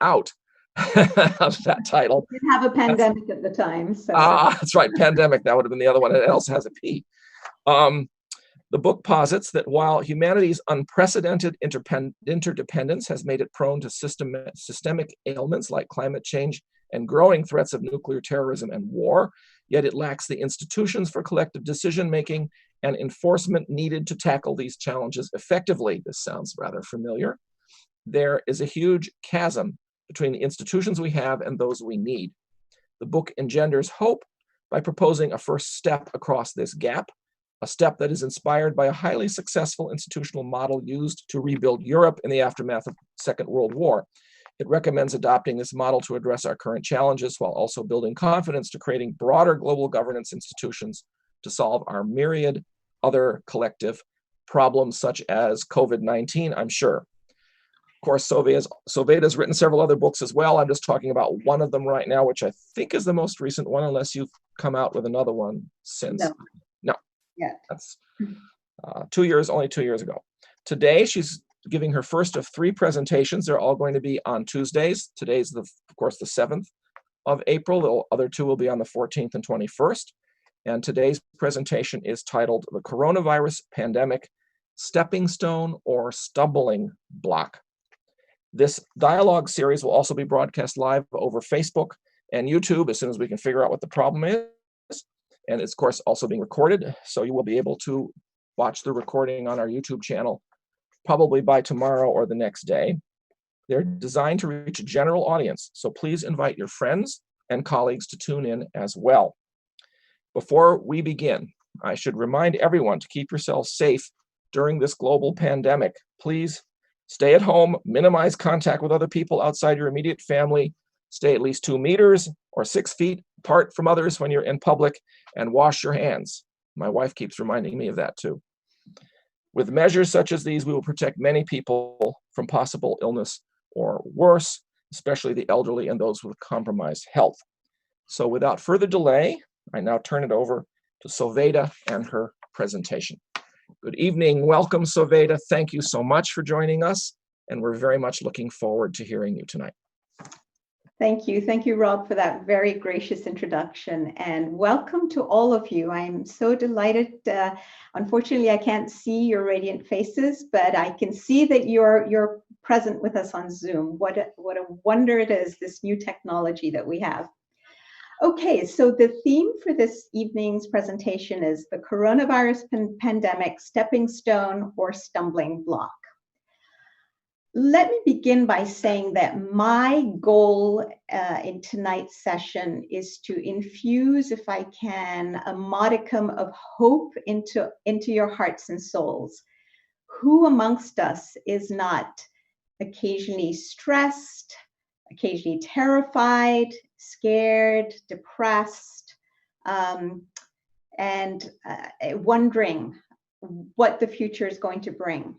out of that title. We didn't have a pandemic at the time. So. That's right, pandemic. That would have been the other one. It also has a P. The book posits that while humanity's unprecedented interdependence has made it prone to systemic ailments like climate change and growing threats of nuclear terrorism and war, yet it lacks the institutions for collective decision-making and enforcement needed to tackle these challenges effectively. This sounds rather familiar. There is a huge chasm between the institutions we have and those we need. The book engenders hope by proposing a first step across this gap, a step that is inspired by a highly successful institutional model used to rebuild Europe in the aftermath of the Second World War. It recommends adopting this model to address our current challenges while also building confidence to creating broader global governance institutions to solve our myriad other collective problems such as COVID-19, I'm sure. Of course, Sovaida's written several other books as well. I'm just talking about one of them right now, which I think is the most recent one, unless you've come out with another one since. No. Yeah. That's only 2 years ago. Today, she's giving her first of 3 presentations. They're all going to be on Tuesdays. Today's, of course, the 7th of April. The other 2 will be on the 14th and 21st. And today's presentation is titled The Coronavirus Pandemic, Stepping Stone or Stumbling Block. This dialogue series will also be broadcast live over Facebook and YouTube as soon as we can figure out what the problem is. And it's, of course, also being recorded, so you will be able to watch the recording on our YouTube channel probably by tomorrow or the next day. They're designed to reach a general audience, so please invite your friends and colleagues to tune in as well. Before we begin, I should remind everyone to keep yourselves safe during this global pandemic. Please stay at home, minimize contact with other people outside your immediate family, stay at least 2 meters or 6 feet apart from others when you're in public, and wash your hands. My wife keeps reminding me of that too. With measures such as these, we will protect many people from possible illness or worse, especially the elderly and those with compromised health. So without further delay, I now turn it over to Sovaida and her presentation. Good evening. Welcome, Sovaida. Thank you so much for joining us, and we're very much looking forward to hearing you tonight. Thank you. Thank you, Rob, for that very gracious introduction, and welcome to all of you. I'm so delighted. Unfortunately, I can't see your radiant faces, but I can see that you're present with us on Zoom. What a wonder it is, this new technology that we have. Okay, so the theme for this evening's presentation is the coronavirus pandemic, stepping stone or stumbling block. Let me begin by saying that my goal in tonight's session is to infuse, if I can, a modicum of hope into your hearts and souls. Who amongst us is not occasionally stressed, occasionally terrified, scared, depressed, and wondering what the future is going to bring?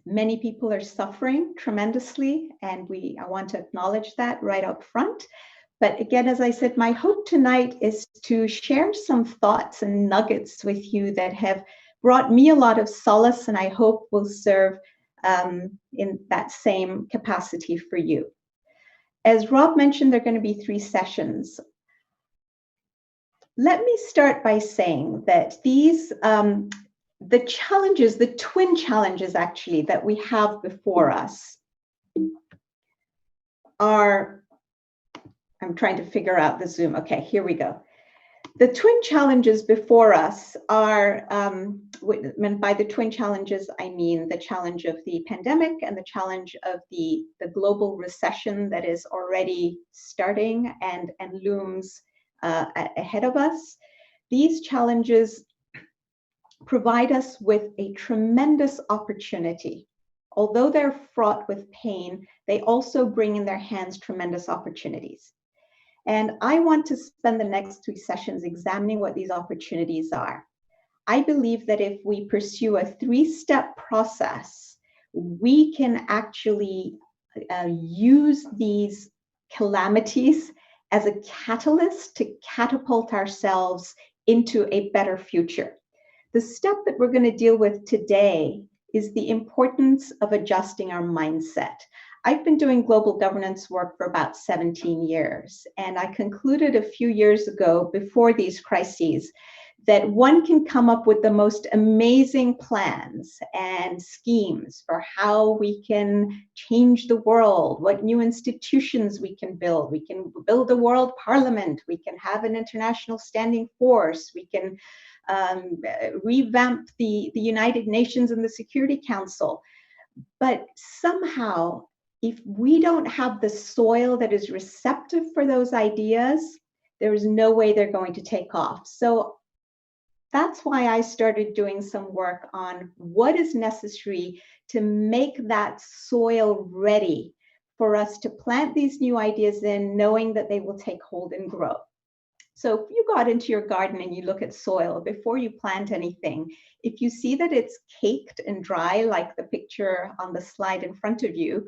Many people are suffering tremendously, and I want to acknowledge that right up front. But again, as I said, my hope tonight is to share some thoughts and nuggets with you that have brought me a lot of solace, and I hope will serve in that same capacity for you. As Rob mentioned, there are going to be 3 sessions. Let me start by saying that these the challenges, the twin challenges actually that we have before us are, I'm trying to figure out the Zoom. Okay, here we go. The twin challenges before us are, by the twin challenges, I mean the challenge of the pandemic and the challenge of the global recession that is already starting and looms ahead of us. These challenges provide us with a tremendous opportunity. Although they're fraught with pain, they also bring in their hands tremendous opportunities. And I want to spend the next 3 sessions examining what these opportunities are. I believe that if we pursue a 3-step process, we can actually use these calamities as a catalyst to catapult ourselves into a better future. The step that we're going to deal with today is the importance of adjusting our mindset. I've been doing global governance work for about 17 years, and I concluded a few years ago, before these crises, that one can come up with the most amazing plans and schemes for how we can change the world, what new institutions we can build. We can build a world parliament, we can have an international standing force, we can revamp the United Nations and the Security Council. But somehow, if we don't have the soil that is receptive for those ideas, there is no way they're going to take off. So that's why I started doing some work on what is necessary to make that soil ready for us to plant these new ideas in, knowing that they will take hold and grow. So if you got into your garden and you look at soil before you plant anything, if you see that it's caked and dry, like the picture on the slide in front of you,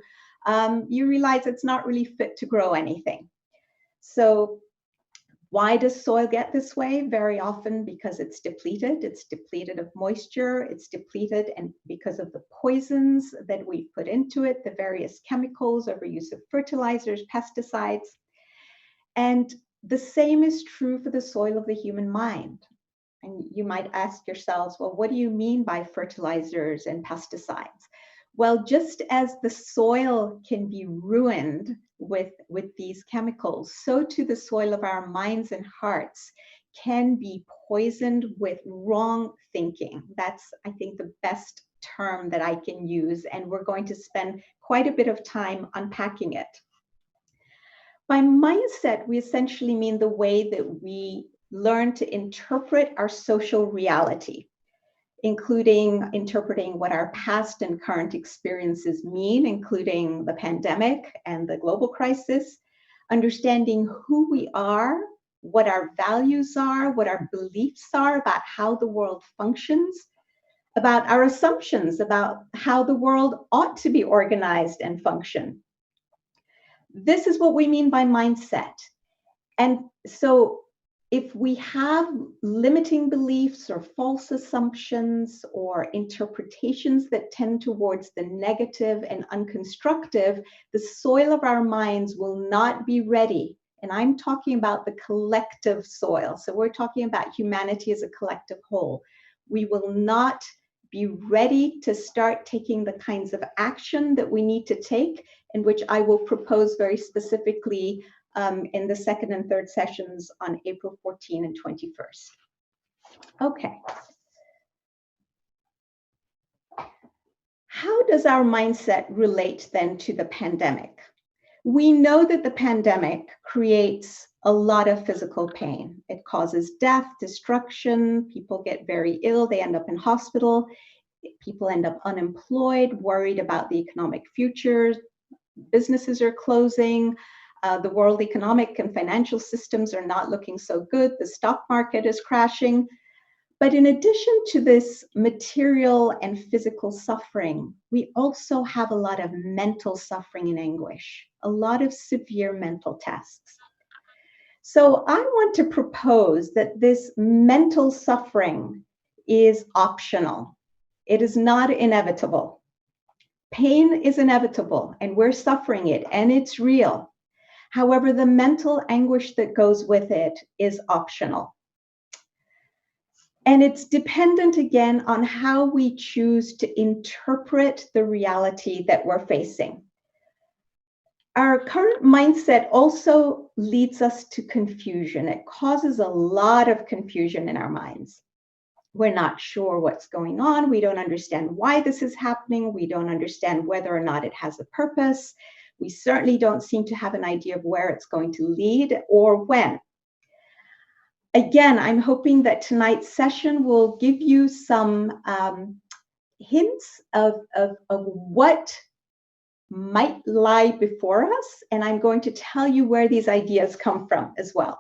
you realize it's not really fit to grow anything. So why does soil get this way? Very often because it's depleted. It's depleted of moisture. It's depleted and because of the poisons that we put into it, the various chemicals, overuse of fertilizers, pesticides. And the same is true for the soil of the human mind. And you might ask yourselves, well, what do you mean by fertilizers and pesticides? Well, just as the soil can be ruined with these chemicals, so too the soil of our minds and hearts can be poisoned with wrong thinking. That's, I think, the best term that I can use, and we're going to spend quite a bit of time unpacking it. By mindset, we essentially mean the way that we learn to interpret our social reality, including interpreting what our past and current experiences mean, including the pandemic and the global crisis, understanding who we are, what our values are, what our beliefs are about how the world functions, about our assumptions about how the world ought to be organized and function. This is what we mean by mindset. And so if we have limiting beliefs or false assumptions or interpretations that tend towards the negative and unconstructive, the soil of our minds will not be ready. And I'm talking about the collective soil. So we're talking about humanity as a collective whole. We will not be ready to start taking the kinds of action that we need to take, and which I will propose very specifically in the second and third sessions on April 14 and 21st. Okay. How does our mindset relate then to the pandemic? We know that the pandemic creates a lot of physical pain. It causes death, destruction, people get very ill, they end up in hospital, people end up unemployed, worried about the economic future, businesses are closing, the world economic and financial systems are not looking so good, the stock market is crashing. But in addition to this material and physical suffering, we also have a lot of mental suffering and anguish, a lot of severe mental tests. So I want to propose that this mental suffering is optional. It is not inevitable. Pain is inevitable, and we're suffering it, and it's real. However, the mental anguish that goes with it is optional. And it's dependent, again, on how we choose to interpret the reality that we're facing. Our current mindset also leads us to confusion. It causes a lot of confusion in our minds. We're not sure what's going on. We don't understand why this is happening. We don't understand whether or not it has a purpose. We certainly don't seem to have an idea of where it's going to lead or when. Again, I'm hoping that tonight's session will give you some hints of what might lie before us, and I'm going to tell you where these ideas come from as well.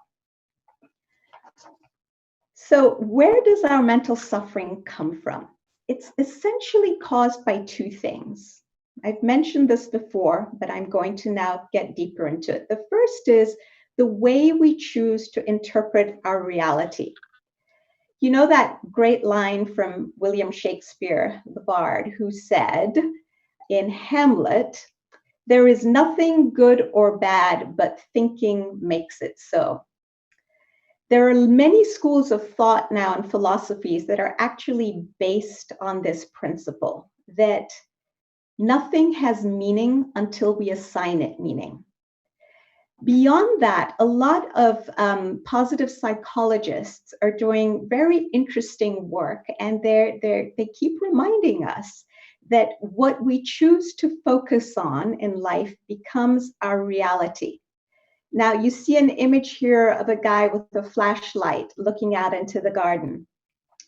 So where does our mental suffering come from? It's essentially caused by two things. I've mentioned this before, but I'm going to now get deeper into it. The first is the way we choose to interpret our reality. You know that great line from William Shakespeare, the bard, who said in Hamlet, There is nothing good or bad, but thinking makes it so. There are many schools of thought now and philosophies that are actually based on this principle, that nothing has meaning until we assign it meaning. Beyond that, a lot of positive psychologists are doing very interesting work, and they keep reminding us that what we choose to focus on in life becomes our reality. Now, you see an image here of a guy with a flashlight looking out into the garden.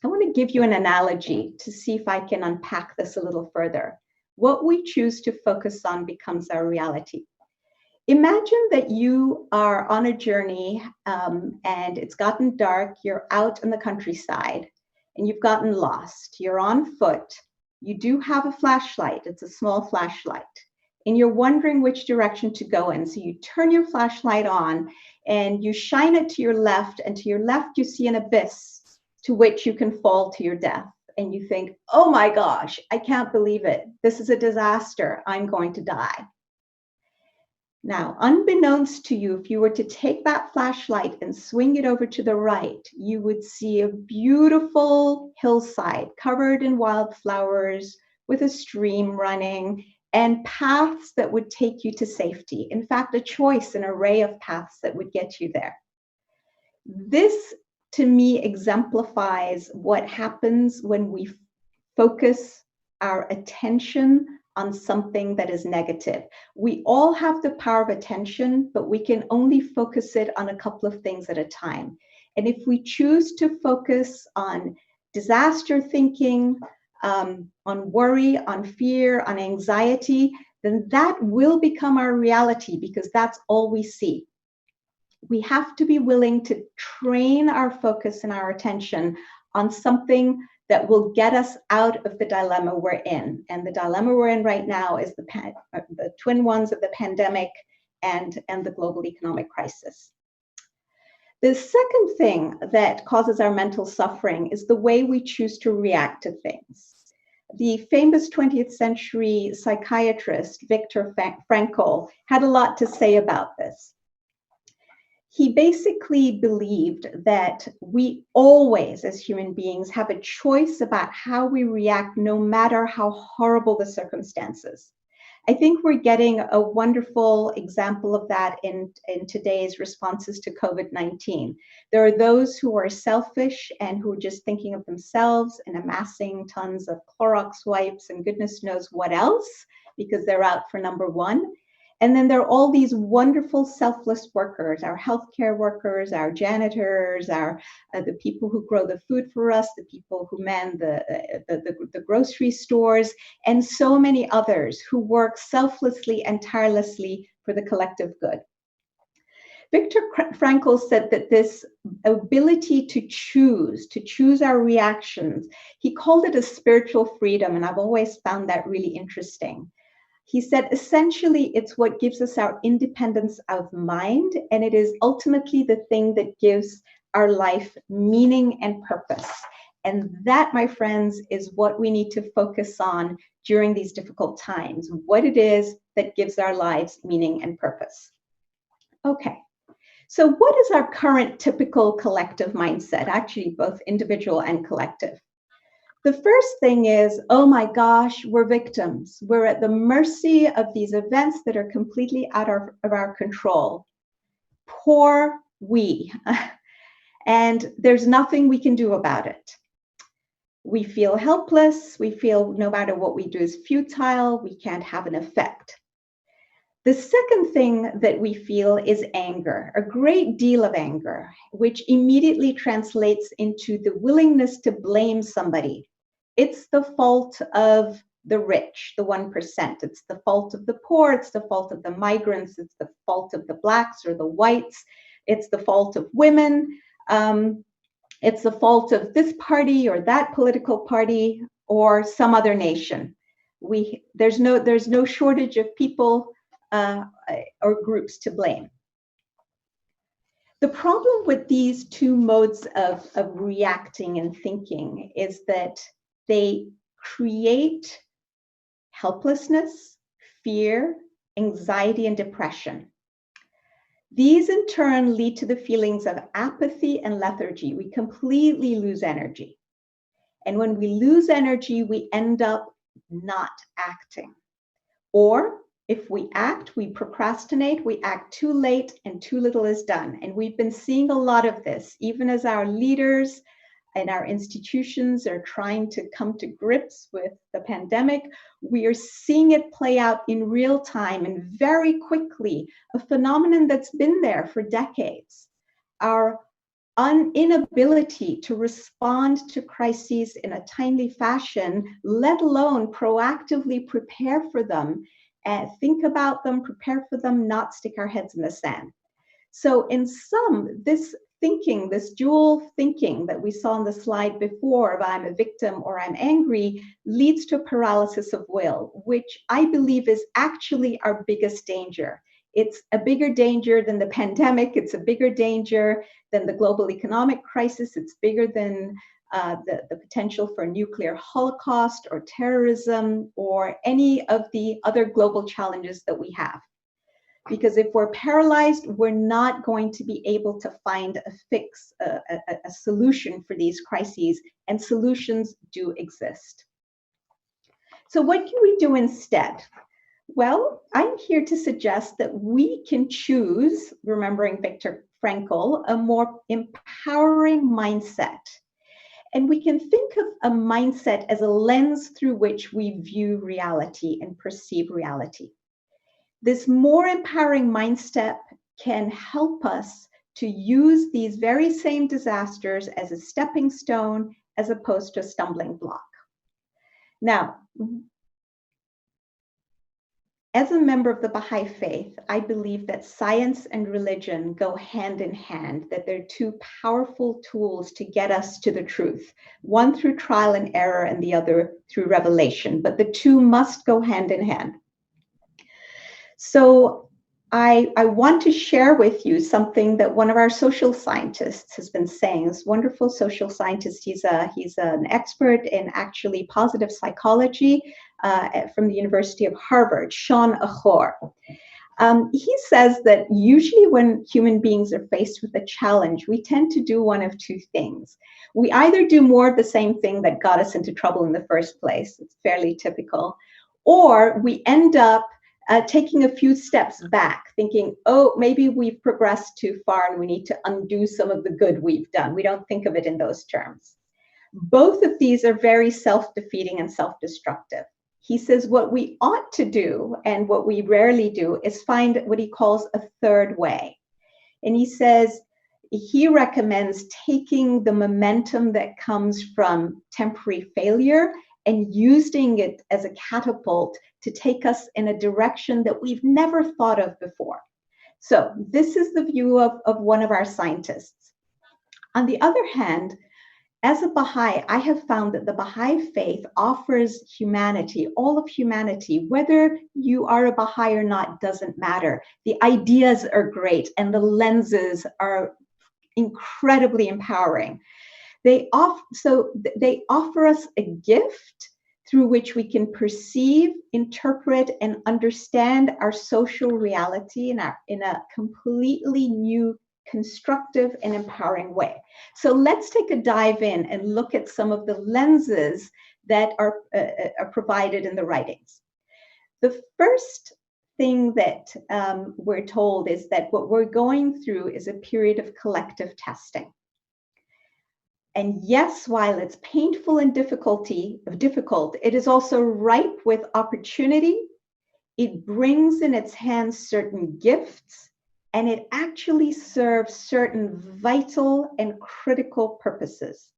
I want to give you an analogy to see if I can unpack this a little further. What we choose to focus on becomes our reality. Imagine that you are on a journey and it's gotten dark, you're out in the countryside and you've gotten lost. You're on foot. You do have a flashlight. It's a small flashlight. And you're wondering which direction to go in. So you turn your flashlight on and you shine it to your left, and to your left you see an abyss to which you can fall to your death. And you think, oh my gosh, I can't believe it. This is a disaster. I'm going to die. Now, unbeknownst to you, if you were to take that flashlight and swing it over to the right, you would see a beautiful hillside covered in wildflowers with a stream running and paths that would take you to safety. In fact, a choice, an array of paths that would get you there. This, to me, exemplifies what happens when we focus our attention on something that is negative. We all have the power of attention, but we can only focus it on a couple of things at a time. And if we choose to focus on disaster thinking, on worry, on fear, on anxiety, then that will become our reality, because that's all we see. We have to be willing to train our focus and our attention on something that will get us out of the dilemma we're in. And the dilemma we're in right now is the twin ones of the pandemic and the global economic crisis. The second thing that causes our mental suffering is the way we choose to react to things. The famous 20th century psychiatrist, Viktor Frankl, had a lot to say about this. He basically believed that we always, as human beings, have a choice about how we react, no matter how horrible the circumstances. I think we're getting a wonderful example of that in today's responses to COVID-19. There are those who are selfish and who are just thinking of themselves and amassing tons of Clorox wipes and goodness knows what else, because they're out for number one. And then there are all these wonderful selfless workers, our healthcare workers, our janitors, the people who grow the food for us, the people who man the grocery stores, and so many others who work selflessly and tirelessly for the collective good. Viktor Frankl said that this ability to choose our reactions, he called it a spiritual freedom, and I've always found that really interesting. He said, essentially, it's what gives us our independence of mind, and it is ultimately the thing that gives our life meaning and purpose. And that, my friends, is what we need to focus on during these difficult times, what it is that gives our lives meaning and purpose. Okay, so what is our current typical collective mindset, actually both individual and collective? The first thing is, oh my gosh, we're victims. We're at the mercy of these events that are completely out of our control. Poor we. And there's nothing we can do about it. We feel helpless. We feel no matter what we do is futile. We can't have an effect. The second thing that we feel is anger, a great deal of anger, which immediately translates into the willingness to blame somebody. It's the fault of the rich, the 1%. It's the fault of the poor. It's the fault of the migrants. It's the fault of the blacks or the whites. It's the fault of women. It's the fault of this party or that political party or some other nation. There's no shortage of people or groups to blame. The problem with these two modes of reacting and thinking is that they create helplessness, fear, anxiety, and depression. These in turn lead to the feelings of apathy and lethargy. We completely lose energy. And when we lose energy, we end up not acting. Or if we act, we procrastinate, we act too late and too little is done. And we've been seeing a lot of this, even as our leaders and our institutions are trying to come to grips with the pandemic. We are seeing it play out in real time and very quickly, a phenomenon that's been there for decades. Our inability to respond to crises in a timely fashion, let alone proactively prepare for them, and think about them, prepare for them, not stick our heads in the sand. So in sum, this thinking, this dual thinking that we saw on the slide before of I'm a victim or I'm angry, leads to paralysis of will, which I believe is actually our biggest danger. It's a bigger danger than the pandemic. It's a bigger danger than the global economic crisis. It's bigger than the potential for a nuclear holocaust or terrorism or any of the other global challenges that we have. Because if we're paralyzed, we're not going to be able to find a fix, a solution for these crises, and solutions do exist. So what can we do instead? Well, I'm here to suggest that we can choose, remembering Viktor Frankl, a more empowering mindset. And we can think of a mindset as a lens through which we view reality and perceive reality. This more empowering mindset can help us to use these very same disasters as a stepping stone as opposed to a stumbling block. Now, as a member of the Baha'i faith, I believe that science and religion go hand in hand, that they're two powerful tools to get us to the truth, one through trial and error and the other through revelation, but the two must go hand in hand. So I want to share with you something that one of our social scientists has been saying, this wonderful social scientist. He's an expert in actually positive psychology from the University of Harvard, Sean Achor. He says that usually when human beings are faced with a challenge, we tend to do one of two things. We either do more of the same thing that got us into trouble in the first place, it's fairly typical, or we end up taking a few steps back, thinking, oh, maybe we've progressed too far and we need to undo some of the good we've done. We don't think of it in those terms. Both of these are very self-defeating and self-destructive. He says what we ought to do, and what we rarely do, is find what he calls a third way. And he says, he recommends taking the momentum that comes from temporary failure and using it as a catapult to take us in a direction that we've never thought of before. So this is the view of one of our scientists. On the other hand, as a Baha'i, I have found that the Baha'i faith offers humanity, all of humanity, whether you are a Baha'i or not, doesn't matter. The ideas are great and the lenses are incredibly empowering. They offer us a gift through which we can perceive, interpret, and understand our social reality in a completely new, constructive, and empowering way. So let's take a dive in and look at some of the lenses that are provided in the writings. The first thing that we're told is that what we're going through is a period of collective testing. And yes, while it's painful and difficult, it is also ripe with opportunity. It brings in its hands certain gifts, and it actually serves certain vital and critical purposes.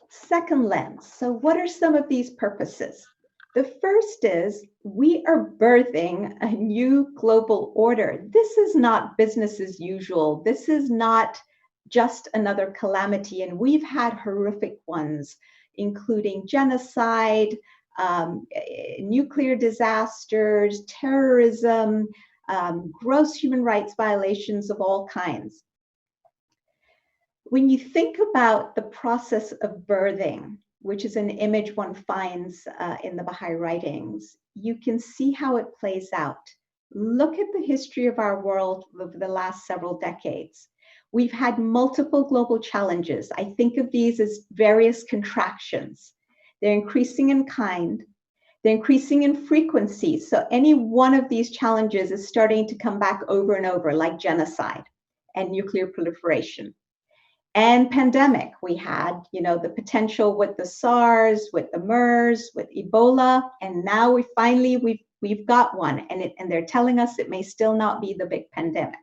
Second lens. So what are some of these purposes? The first is we are birthing a new global order. This is not business as usual. This is not just another calamity, and we've had horrific ones, including genocide, nuclear disasters, terrorism, gross human rights violations of all kinds. When you think about the process of birthing, which is an image one finds in the Baha'i writings, you can see how it plays out. Look at the history of our world over the last several decades. We've had multiple global challenges. I think of these as various contractions. They're increasing in kind, they're increasing in frequency. So any one of these challenges is starting to come back over and over, like genocide and nuclear proliferation. And pandemic, we had, the potential with the SARS, with the MERS, with Ebola, and now we've got one, and they're telling us it may still not be the big pandemic.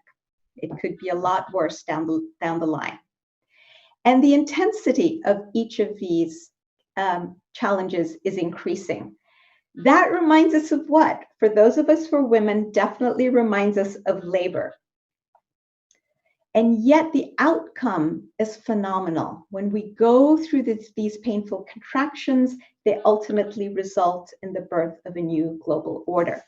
It could be a lot worse down the line. And the intensity of each of these challenges is increasing. That reminds us of what? For those of us who are women, definitely reminds us of labor. And yet the outcome is phenomenal. When we go through these painful contractions, they ultimately result in the birth of a new global order.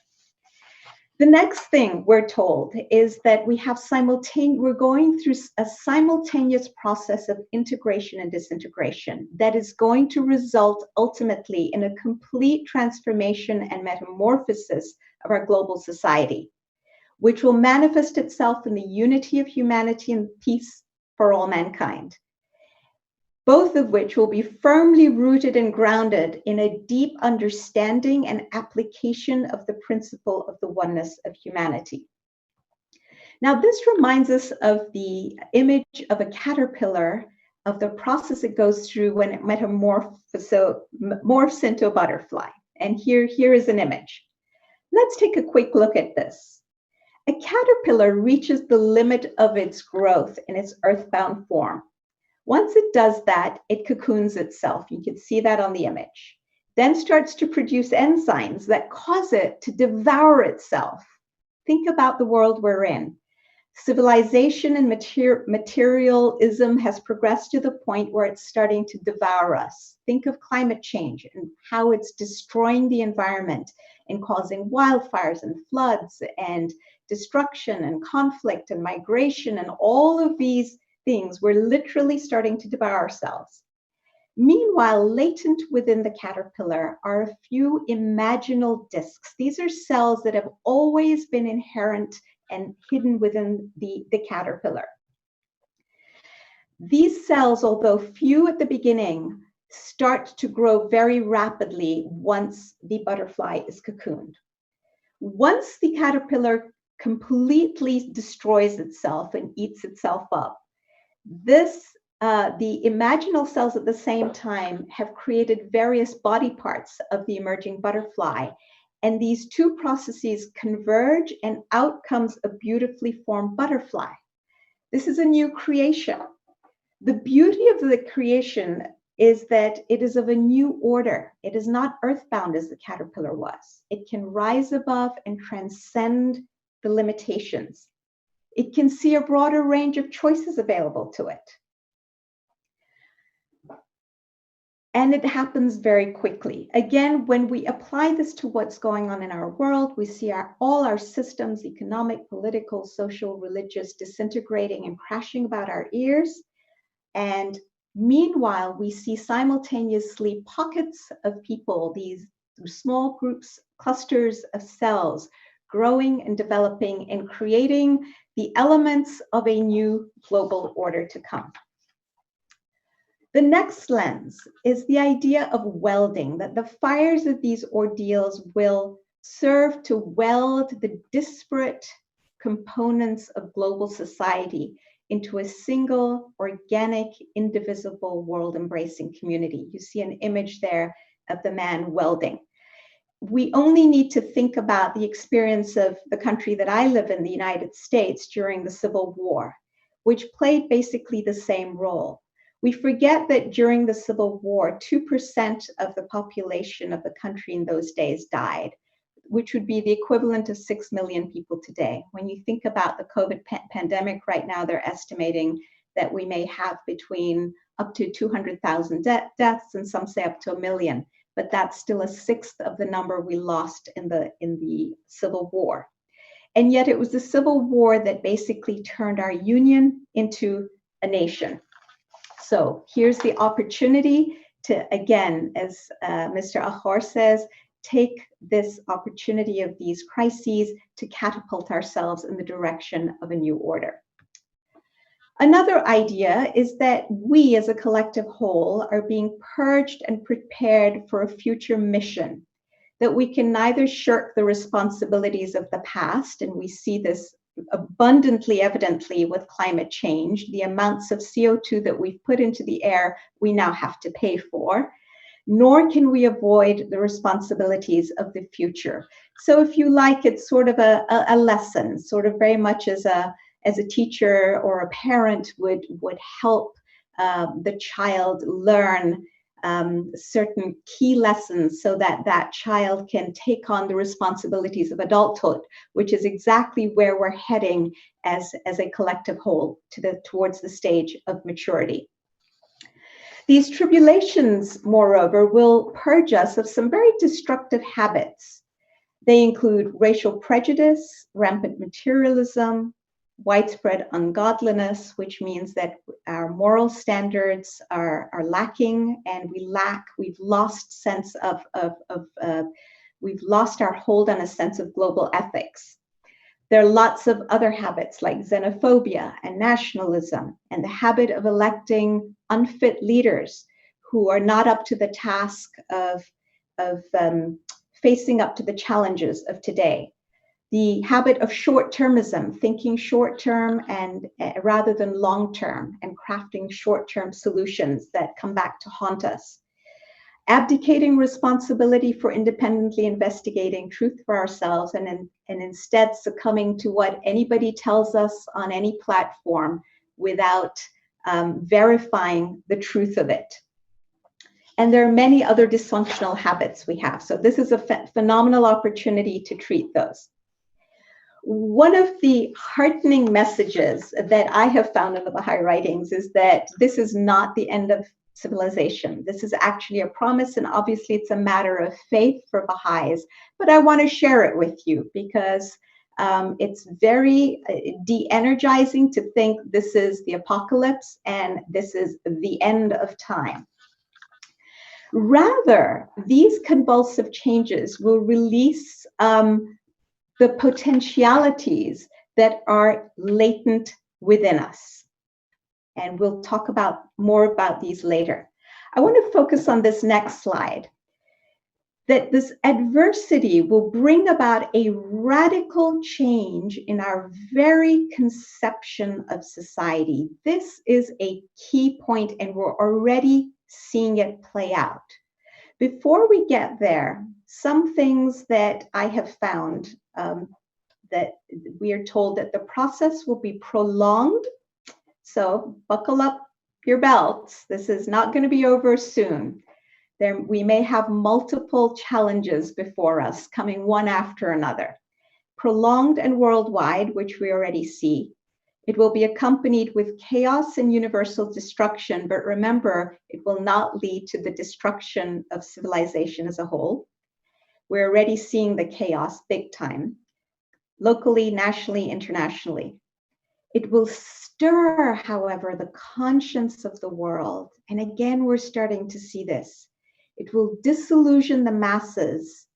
The next thing we're told is that we're going through a simultaneous process of integration and disintegration that is going to result ultimately in a complete transformation and metamorphosis of our global society, which will manifest itself in the unity of humanity and peace for all mankind, both of which will be firmly rooted and grounded in a deep understanding and application of the principle of the oneness of humanity. Now, this reminds us of the image of a caterpillar, of the process it goes through when it morphs into a butterfly. And here is an image. Let's take a quick look at this. A caterpillar reaches the limit of its growth in its earthbound form. Once it does that, it cocoons itself. You can see that on the image. Then starts to produce enzymes that cause it to devour itself. Think about the world we're in. Civilization and materialism has progressed to the point where it's starting to devour us. Think of climate change and how it's destroying the environment and causing wildfires and floods and destruction and conflict and migration and all of these things. We're literally starting to devour ourselves. Meanwhile, latent within the caterpillar are a few imaginal discs. These are cells that have always been inherent and hidden within the caterpillar. These cells, although few at the beginning, start to grow very rapidly once the butterfly is cocooned. Once the caterpillar completely destroys itself and eats itself up, the imaginal cells at the same time have created various body parts of the emerging butterfly. And these two processes converge and out comes a beautifully formed butterfly. This is a new creation. The beauty of the creation is that it is of a new order. It is not earthbound as the caterpillar was. It can rise above and transcend the limitations. It can see a broader range of choices available to it. And it happens very quickly. Again, when we apply this to what's going on in our world, we see all our systems, economic, political, social, religious, disintegrating and crashing about our ears. And meanwhile, we see simultaneously pockets of people, these small groups, clusters of cells, growing and developing and creating the elements of a new global order to come. The next lens is the idea of welding, that the fires of these ordeals will serve to weld the disparate components of global society into a single, organic, indivisible, world-embracing community. You see an image there of the man welding. We only need to think about the experience of the country that I live in, the United States, during the Civil War, which played basically the same role. We forget that during the Civil War, 2% of the population of the country in those days died, which would be the equivalent of 6 million people today. When you think about the COVID pandemic right now, they're estimating that we may have between up to 200,000 deaths, and some say up to 1 million, but that's still a sixth of the number we lost in the Civil War. And yet it was the Civil War that basically turned our union into a nation. So here's the opportunity to, again, as Mr. Ahor says, take this opportunity of these crises to catapult ourselves in the direction of a new order. Another idea is that we as a collective whole are being purged and prepared for a future mission, that we can neither shirk the responsibilities of the past, and we see this abundantly evidently with climate change, the amounts of CO2 that we've put into the air, we now have to pay for, nor can we avoid the responsibilities of the future. So if you like, it's sort of a lesson, sort of very much as a teacher or a parent would help the child learn certain key lessons so that that child can take on the responsibilities of adulthood, which is exactly where we're heading as a collective whole towards the stage of maturity. These tribulations, moreover, will purge us of some very destructive habits. They include racial prejudice, rampant materialism, widespread ungodliness, which means that our moral standards are lacking, and we've lost our hold on a sense of global ethics. There are lots of other habits like xenophobia and nationalism, and the habit of electing unfit leaders who are not up to the task of facing up to the challenges of today. The habit of short-termism, thinking short-term and rather than long-term, and crafting short-term solutions that come back to haunt us. Abdicating responsibility for independently investigating truth for ourselves and instead succumbing to what anybody tells us on any platform without verifying the truth of it. And there are many other dysfunctional habits we have. So this is a phenomenal opportunity to treat those. One of the heartening messages that I have found in the Baha'i writings is that this is not the end of civilization. This is actually a promise, and obviously it's a matter of faith for Baha'is, but I want to share it with you because it's very de-energizing to think this is the apocalypse and this is the end of time. Rather, these convulsive changes will release the potentialities that are latent within us. And we'll talk more about these later. I want to focus on this next slide, that this adversity will bring about a radical change in our very conception of society. This is a key point, and we're already seeing it play out. Before we get there, some things that I have found that we are told that the process will be prolonged. So buckle up your belts. This is not going to be over soon. We may have multiple challenges before us coming one after another. Prolonged and worldwide, which we already see. It will be accompanied with chaos and universal destruction, but remember, it will not lead to the destruction of civilization as a whole. We're already seeing the chaos big time, locally, nationally, internationally. It will stir, however, the conscience of the world. And again, we're starting to see this. It will disillusion the masses.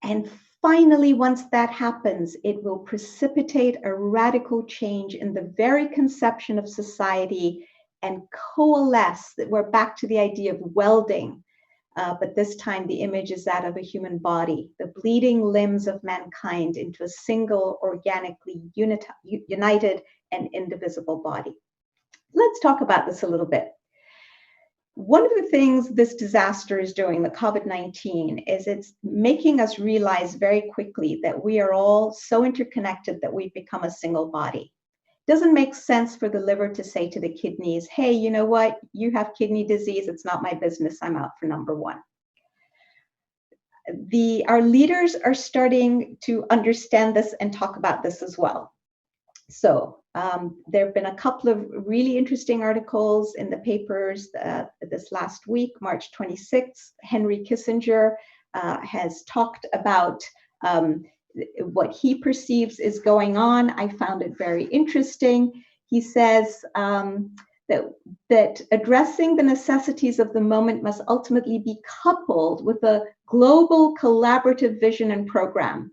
And finally, once that happens, it will precipitate a radical change in the very conception of society and coalesce, that we're back to the idea of welding. But this time the image is that of a human body, the bleeding limbs of mankind into a single, organically united and indivisible body. Let's talk about this a little bit. One of the things this disaster is doing, the COVID-19, is it's making us realize very quickly that we are all so interconnected that we've become a single body. It doesn't make sense for the liver to say to the kidneys, hey, you know what, you have kidney disease, it's not my business, I'm out for number one. Our leaders are starting to understand this and talk about this as well. So there have been a couple of really interesting articles in the papers this last week, March 26th. Henry Kissinger has talked about what he perceives is going on. I found it very interesting. He says that that addressing the necessities of the moment must ultimately be coupled with a global collaborative vision and program.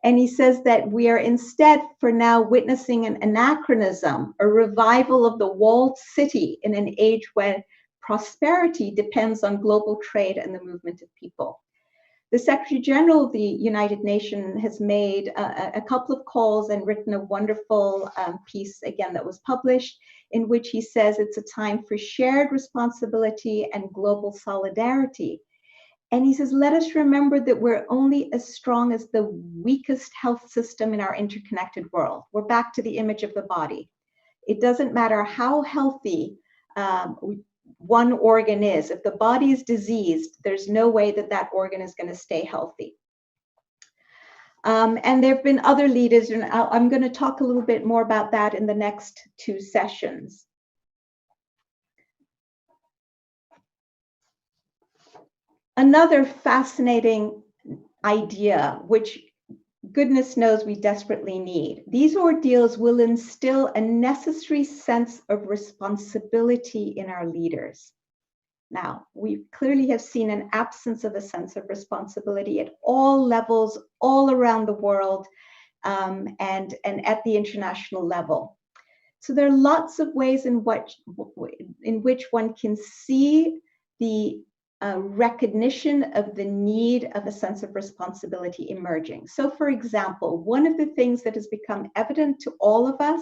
And he says that we are instead for now witnessing an anachronism, a revival of the walled city in an age when prosperity depends on global trade and the movement of people. The Secretary General of the United Nations has made a couple of calls and written a wonderful piece, again, that was published, in which he says it's a time for shared responsibility and global solidarity. And he says, let us remember that we're only as strong as the weakest health system in our interconnected world. We're back to the image of the body. It doesn't matter how healthy one organ is. If the body is diseased, there's no way that that organ is going to stay healthy. And there have been other leaders, and I'm going to talk a little bit more about that in the next two sessions. Another fascinating idea, which goodness knows we desperately need. These ordeals will instill a necessary sense of responsibility in our leaders. Now, we clearly have seen an absence of a sense of responsibility at all levels, all around the world, and at the international level. So there are lots of ways in which one can see the recognition of the need of a sense of responsibility emerging. So, for example, one of the things that has become evident to all of us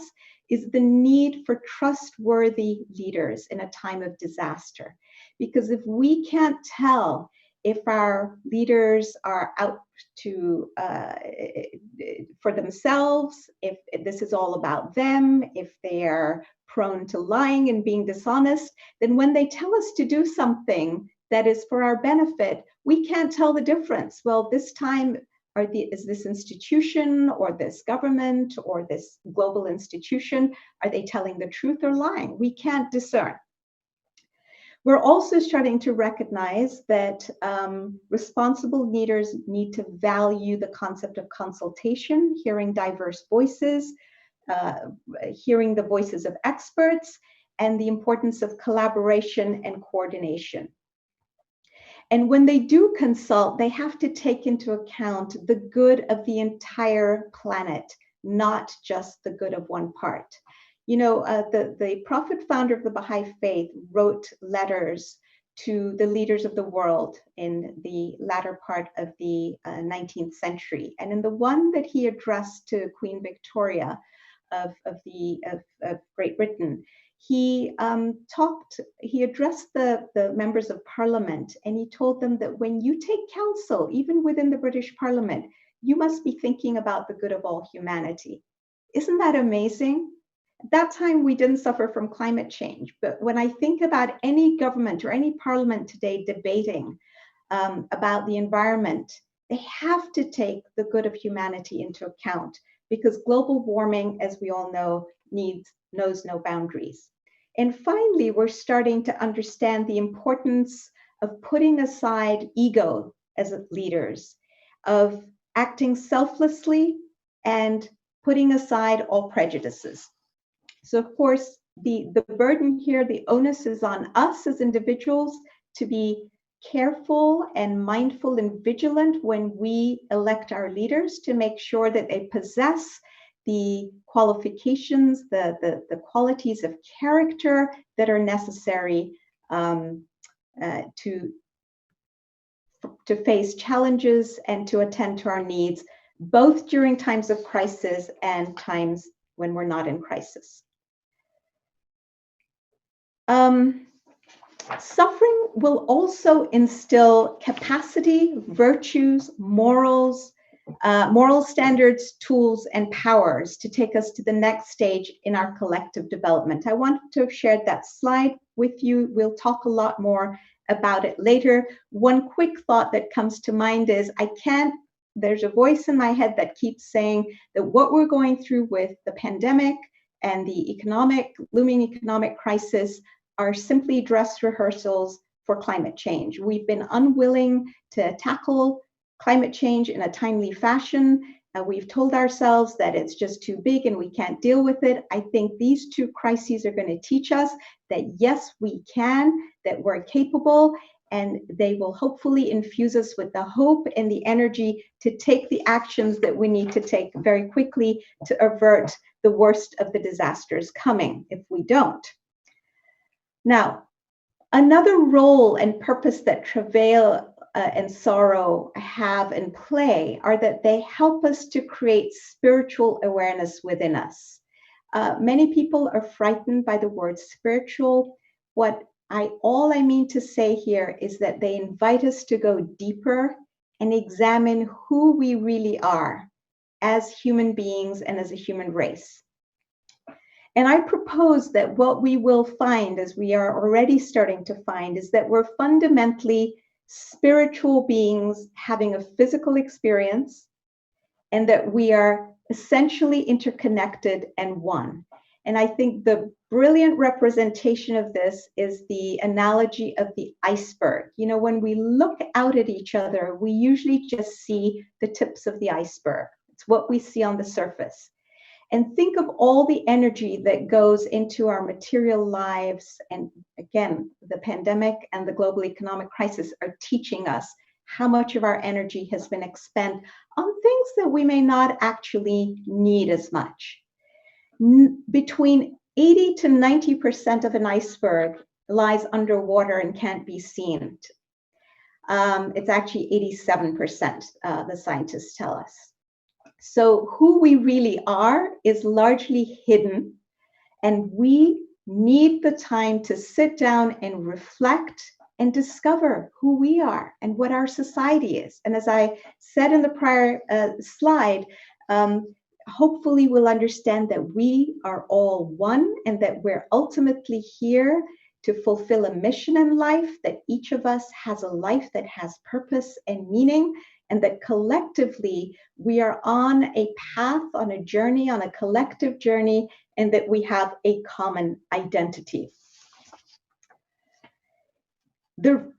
is the need for trustworthy leaders in a time of disaster. Because if we can't tell if our leaders are out to for themselves, if this is all about them, if they are prone to lying and being dishonest, then when they tell us to do something that is for our benefit, we can't tell the difference. Well, this time, is this institution or this government or this global institution, are they telling the truth or lying? We can't discern. We're also starting to recognize that responsible leaders need to value the concept of consultation, hearing diverse voices, hearing the voices of experts, and the importance of collaboration and coordination. And when they do consult, they have to take into account the good of the entire planet, not just the good of one part. You know, the prophet founder of the Baha'i faith wrote letters to the leaders of the world in the latter part of the 19th century. And in the one that he addressed to Queen Victoria of Great Britain, he addressed the members of parliament, and he told them that when you take counsel, even within the British Parliament, you must be thinking about the good of all humanity. Isn't that amazing? At that time, we didn't suffer from climate change. But when I think about any government or any parliament today debating about the environment, they have to take the good of humanity into account, because global warming, as we all know, knows no boundaries. And finally, we're starting to understand the importance of putting aside ego as leaders, of acting selflessly and putting aside all prejudices. So of course, the burden here, the onus is on us as individuals to be careful and mindful and vigilant when we elect our leaders, to make sure that they possess the qualifications, the qualities of character that are necessary to face challenges and to attend to our needs, both during times of crisis and times when we're not in crisis. Suffering will also instill capacity, virtues, morals, moral standards, tools, and powers to take us to the next stage in our collective development. I want to have shared that slide with you. We'll talk a lot more about it later. One quick thought that comes to mind is there's a voice in my head that keeps saying that what we're going through with the pandemic and the looming economic crisis are simply dress rehearsals for climate change. We've been unwilling to tackle climate change in a timely fashion. We've told ourselves that it's just too big and we can't deal with it. I think these two crises are going to teach us that yes, we can, that we're capable, and they will hopefully infuse us with the hope and the energy to take the actions that we need to take very quickly to avert the worst of the disasters coming if we don't. Now, another role and purpose that travail and sorrow have and play are that they help us to create spiritual awareness within us. Many people are frightened by the word spiritual. All I mean to say here is that they invite us to go deeper and examine who we really are as human beings and as a human race. And I propose that what we will find, as we are already starting to find, is that we're fundamentally spiritual beings having a physical experience, and that we are essentially interconnected and one. And I think the brilliant representation of this is the analogy of the iceberg. You know, when we look out at each other, we usually just see the tips of the iceberg. It's what we see on the surface. And think of all the energy that goes into our material lives. And again, the pandemic and the global economic crisis are teaching us how much of our energy has been expended on things that we may not actually need as much. Between 80 to 90% of an iceberg lies underwater and can't be seen. It's actually 87%, the scientists tell us. So who we really are is largely hidden, and we need the time to sit down and reflect and discover who we are and what our society is. And as I said in the prior slide, hopefully we'll understand that we are all one and that we're ultimately here to fulfill a mission in life, that each of us has a life that has purpose and meaning, and that collectively we are on a path, on a journey, on a collective journey, and that we have a common identity.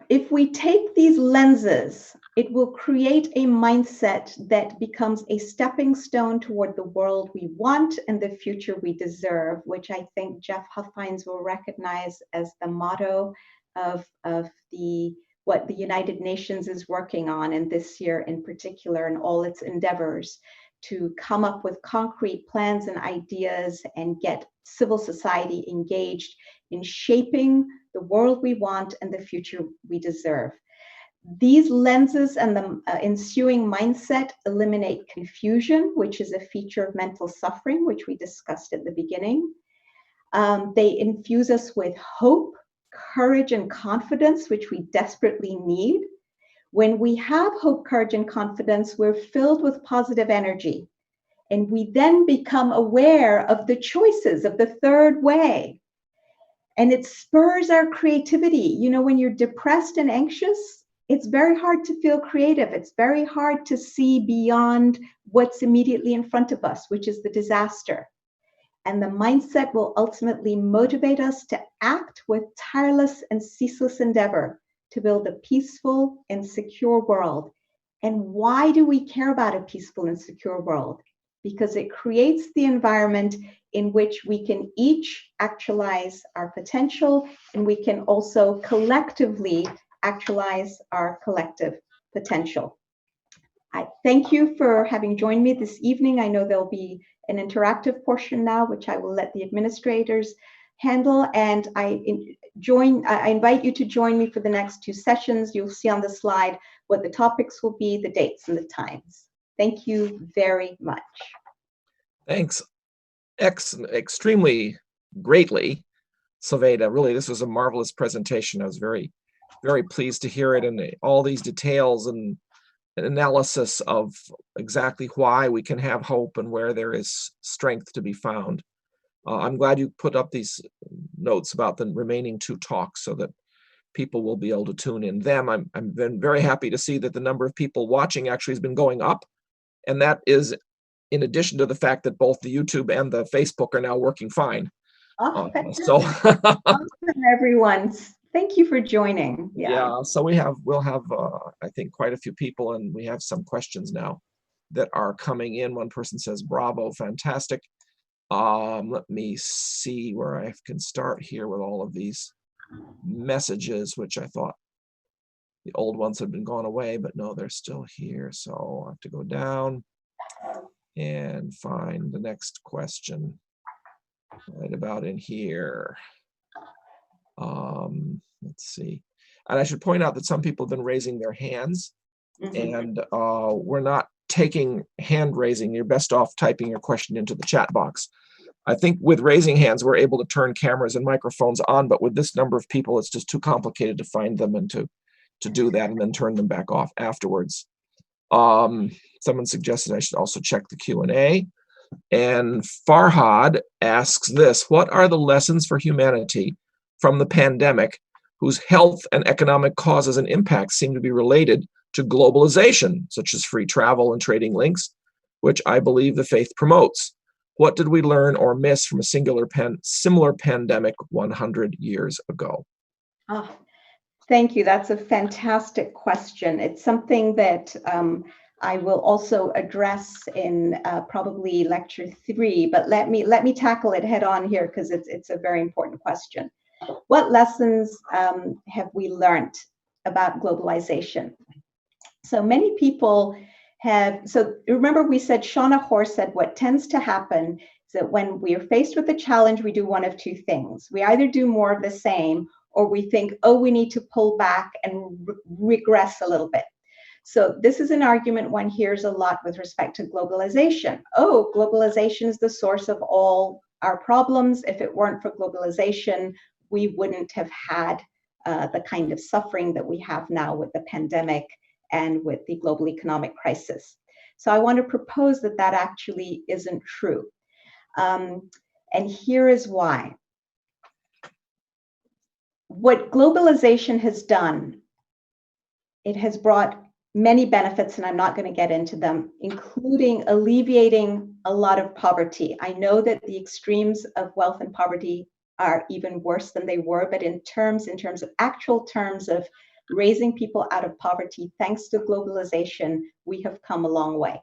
If we take these lenses, it will create a mindset that becomes a stepping stone toward the world we want and the future we deserve, which I think Jeff Huffines will recognize as the motto of what the United Nations is working on, and this year in particular, in all its endeavors to come up with concrete plans and ideas and get civil society engaged in shaping the world we want and the future we deserve. These lenses and the ensuing mindset eliminate confusion, which is a feature of mental suffering, which we discussed at the beginning. They infuse us with hope, courage, and confidence, which we desperately need. When we have hope, courage, and confidence, we're filled with positive energy. And we then become aware of the choices of the third way. And it spurs our creativity. You know, when you're depressed and anxious, it's very hard to feel creative. It's very hard to see beyond what's immediately in front of us, which is the disaster. And the mindset will ultimately motivate us to act with tireless and ceaseless endeavor to build a peaceful and secure world. And why do we care about a peaceful and secure world? Because it creates the environment in which we can each actualize our potential, and we can also collectively actualize our collective potential. I thank you for having joined me this evening. I know there'll be an interactive portion now, which I will let the administrators handle, and I invite you to join me for the next two sessions. You'll see on the slide what the topics will be, the dates and the times. Thank you very much. Thanks extremely greatly, Sovaida. Really, this was a marvelous presentation. I was very, very pleased to hear it, and all these details and an analysis of exactly why we can have hope and where there is strength to be found. I'm glad you put up these notes about the remaining two talks so that people will be able to tune in them. I'm been very happy to see that the number of people watching actually has been going up, and that is in addition to the fact that both the YouTube and the Facebook are now working fine. Oh, so awesome, everyone. Thank you for joining. Yeah, so we'll have I think quite a few people, and we have some questions now. that are coming in. One person says, bravo, fantastic. Let me see where I can start here with all of these messages, which I thought the old ones had been gone away, but no, they're still here. So I'll have to go down and find the next question right about in here. Let's see. And I should point out that some people have been raising their hands, and we're not taking hand raising. You're best off typing your question into the chat box. I think with raising hands, we're able to turn cameras and microphones on, but with this number of people, it's just too complicated to find them and to do that and then turn them back off afterwards. Someone suggested I should also check the Q&A. And Farhad asks this: what are the lessons for humanity from the pandemic whose health and economic causes and impacts seem to be related to globalization, such as free travel and trading links, which I believe the faith promotes? What did we learn or miss from a similar pandemic 100 years ago? Oh, thank you. That's a fantastic question. It's something that I will also address in probably lecture 3, but let me tackle it head on here because it's a very important question. What lessons have we learned about globalization? So many people so remember we said, Shauna Hoare said, what tends to happen is that when we are faced with a challenge, we do one of two things. We either do more of the same, or we think, oh, we need to pull back and regress a little bit. So this is an argument one hears a lot with respect to globalization. Oh, globalization is the source of all our problems. If it weren't for globalization, we wouldn't have had the kind of suffering that we have now with the pandemic and with the global economic crisis. So I want to propose that that actually isn't true. And here is why. What globalization has done, it has brought many benefits, and I'm not going to get into them, including alleviating a lot of poverty. I know that the extremes of wealth and poverty are even worse than they were, but in terms of actual terms of raising people out of poverty, thanks to globalization, we have come a long way.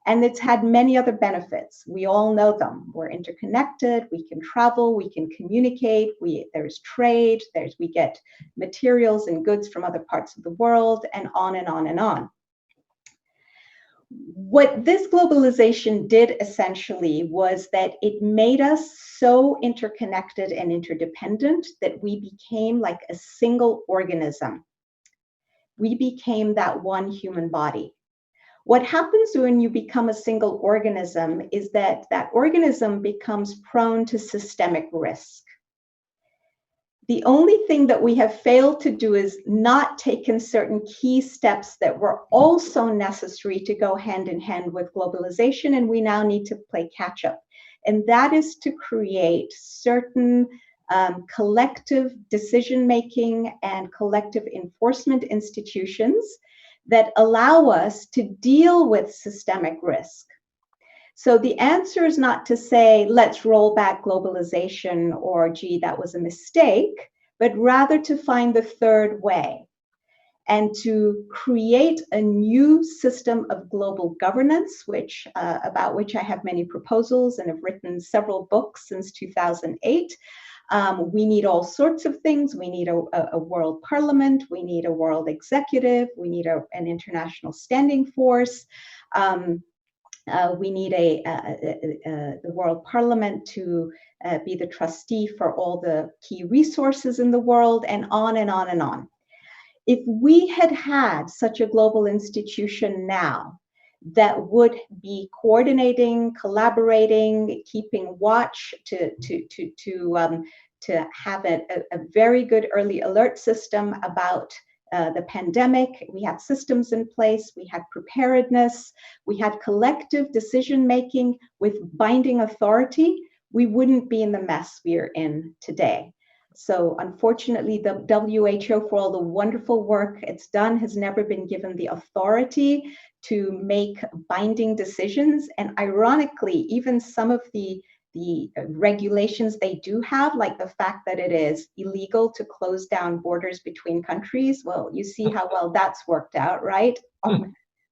And it's had many other benefits. We all know them. We're interconnected, we can travel, we can communicate, there's trade, we get materials and goods from other parts of the world, and on and on and on. What this globalization did essentially was that it made us so interconnected and interdependent that we became like a single organism. We became that one human body. What happens when you become a single organism is that that organism becomes prone to systemic risk. The only thing that we have failed to do is not taken certain key steps that were also necessary to go hand in hand with globalization, and we now need to play catch up. And that is to create certain collective decision-making and collective enforcement institutions that allow us to deal with systemic risk. So the answer is not to say, let's roll back globalization or, gee, that was a mistake, but rather to find the third way and to create a new system of global governance, about which I have many proposals and have written several books since 2008. We need all sorts of things. We need a world parliament. We need a world executive. We need an international standing force. We need the World Parliament to be the trustee for all the key resources in the world, and on and on and on. If we had had such a global institution now that would be coordinating, collaborating, keeping watch to have a very good early alert system about the pandemic. We had systems in place, we had preparedness, we had collective decision-making with binding authority, we wouldn't be in the mess we're in today. So unfortunately, the WHO, for all the wonderful work it's done, has never been given the authority to make binding decisions. And ironically, even some of the regulations they do have, like the fact that it is illegal to close down borders between countries, well, you see how well that's worked out, right?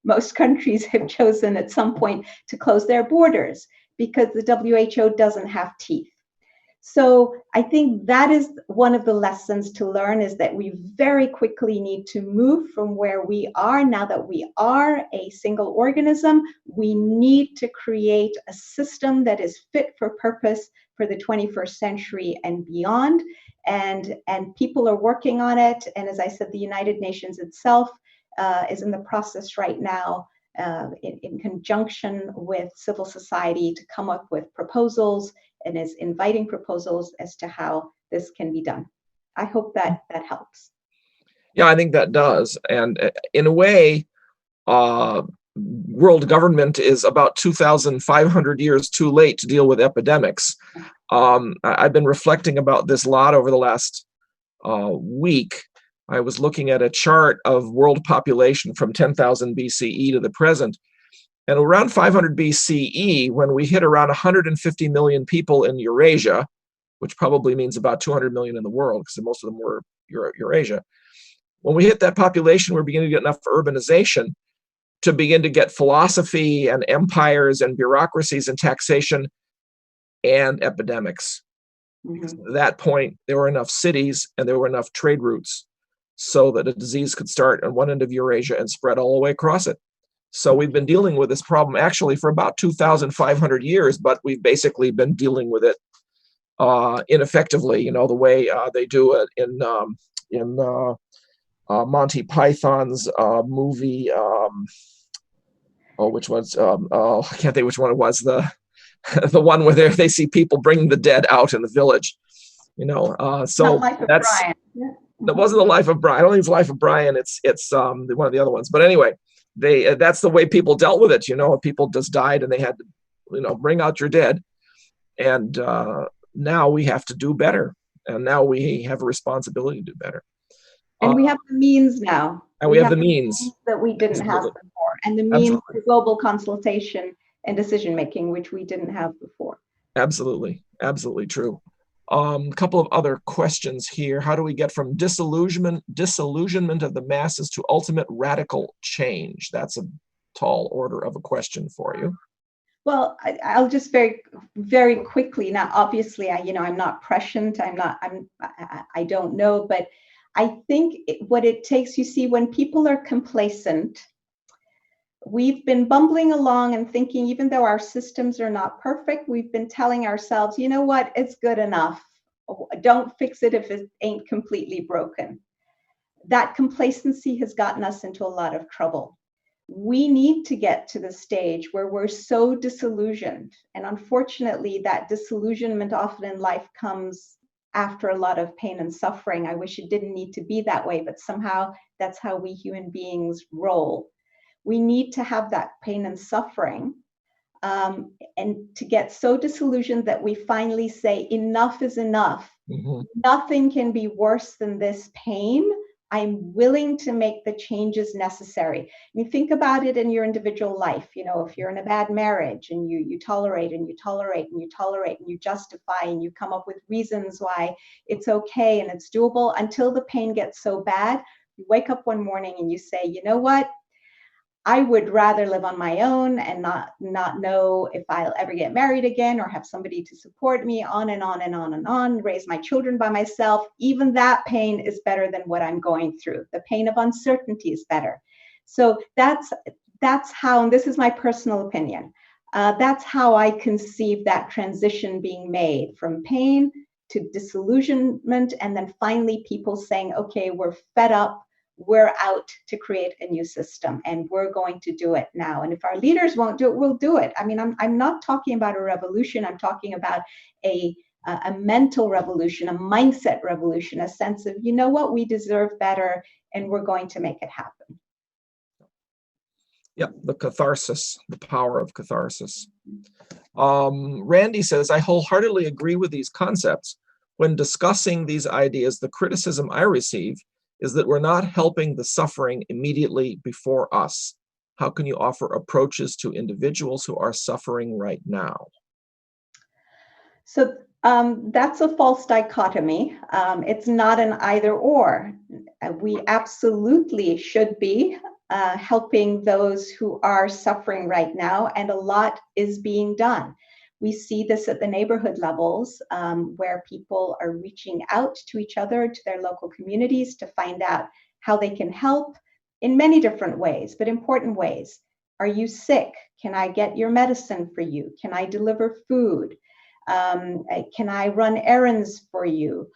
most countries have chosen at some point to close their borders because the WHO doesn't have teeth. So I think that is one of the lessons to learn, is that we very quickly need to move from where we are. Now that we are a single organism, we need to create a system that is fit for purpose for the 21st century and beyond. And people are working on it. And as I said, the United Nations itself is in the process right now, in conjunction with civil society, to come up with proposals, and is inviting proposals as to how this can be done. I hope that helps. Yeah, I think that does. And in a way, world government is about 2,500 years too late to deal with epidemics. I've been reflecting about this a lot over the last week. I was looking at a chart of world population from 10,000 BCE to the present. And around 500 BCE, when we hit around 150 million people in Eurasia, which probably means about 200 million in the world, because most of them were Eurasia. When we hit that population, we're beginning to get enough urbanization to begin to get philosophy and empires and bureaucracies and taxation and epidemics. Mm-hmm. At that point, there were enough cities and there were enough trade routes so that a disease could start on one end of Eurasia and spread all the way across it. So we've been dealing with this problem actually for about 2,500 years, but we've basically been dealing with it ineffectively, the way they do it in Monty Python's movie. Which was I can't think which one it was. The one where they see people bringing the dead out in the village. So that's that wasn't the Life of Brian. I don't think it's Life of Brian. It's one of the other ones. But anyway, that's the way people dealt with it. People just died and they had to, bring out your dead. And now we have to do better. And now we have a responsibility to do better. And we have the means now. And we have the means that we didn't have before. And the means for global consultation and decision-making, which we didn't have before. Absolutely. Absolutely true. A couple of other questions here. How do we get from disillusionment of the masses to ultimate radical change? That's a tall order of a question for you. Well, I'll just very, very quickly. Now, obviously, I'm not prescient. I don't know, but I think what it takes, you see, when people are complacent, we've been bumbling along and thinking, even though our systems are not perfect, we've been telling ourselves, you know what, it's good enough. Don't fix it if it ain't completely broken. That complacency has gotten us into a lot of trouble. We need to get to the stage where we're so disillusioned. And unfortunately, that disillusionment often in life comes after a lot of pain and suffering. I wish it didn't need to be that way, but somehow that's how we human beings roll. We need to have that pain and suffering, and to get so disillusioned that we finally say, enough is enough. Mm-hmm. Nothing can be worse than this pain. I'm willing to make the changes necessary. You think about it in your individual life. If you're in a bad marriage and you tolerate and you tolerate and you tolerate and you justify and you come up with reasons why it's okay and it's doable until the pain gets so bad, you wake up one morning and you say, you know what? I would rather live on my own and not know if I'll ever get married again or have somebody to support me, on and on and on and on, raise my children by myself. Even that pain is better than what I'm going through. The pain of uncertainty is better. So that's how, and this is my personal opinion, that's how I conceive that transition being made from pain to disillusionment, and then finally people saying, okay, we're fed up. We're out to create a new system and we're going to do it now. And if our leaders won't do it, we'll do it. I mean, I'm not talking about a revolution. I'm talking about a mental revolution, a mindset revolution, a sense of, you know what, we deserve better and we're going to make it happen. Yeah, the catharsis, the power of catharsis. Randy says, I wholeheartedly agree with these concepts. When discussing these ideas, the criticism I receive is that we're not helping the suffering immediately before us. How can you offer approaches to individuals who are suffering right now? So that's a false dichotomy. It's not an either or. We absolutely should be helping those who are suffering right now, and a lot is being done. We see this at the neighborhood levels, where people are reaching out to each other, to their local communities, to find out how they can help in many different ways, but important ways. Are you sick? Can I get your medicine for you? Can I deliver food? Can I run errands for you?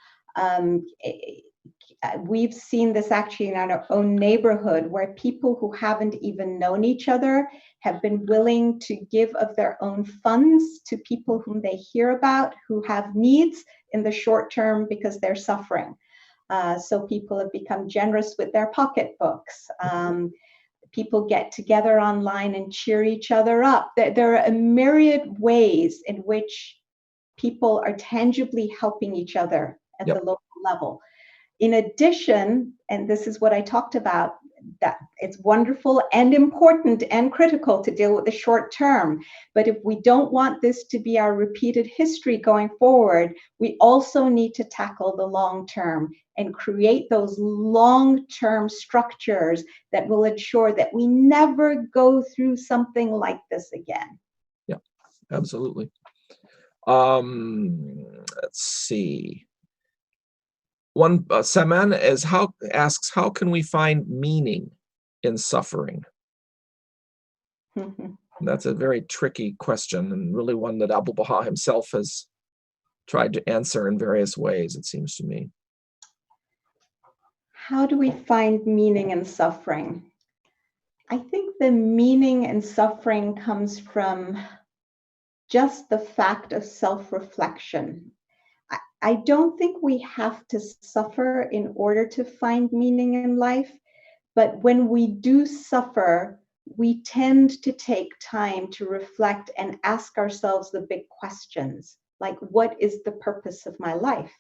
We've seen this actually in our own neighborhood, where people who haven't even known each other have been willing to give of their own funds to people whom they hear about who have needs in the short term because they're suffering. So people have become generous with their pocketbooks. People get together online and cheer each other up. There are a myriad ways in which people are tangibly helping each other at the local level. In addition, and this is what I talked about, that it's wonderful and important and critical to deal with the short term. But if we don't want this to be our repeated history going forward, we also need to tackle the long term and create those long-term structures that will ensure that we never go through something like this again. Yeah, absolutely. Let's see. One Saman asks, how can we find meaning in suffering? That's a very tricky question, and really one that Abdu'l-Baha himself has tried to answer in various ways, it seems to me. How do we find meaning in suffering? I think the meaning in suffering comes from just the fact of self-reflection. I don't think we have to suffer in order to find meaning in life, but when we do suffer, we tend to take time to reflect and ask ourselves the big questions, like, what is the purpose of my life?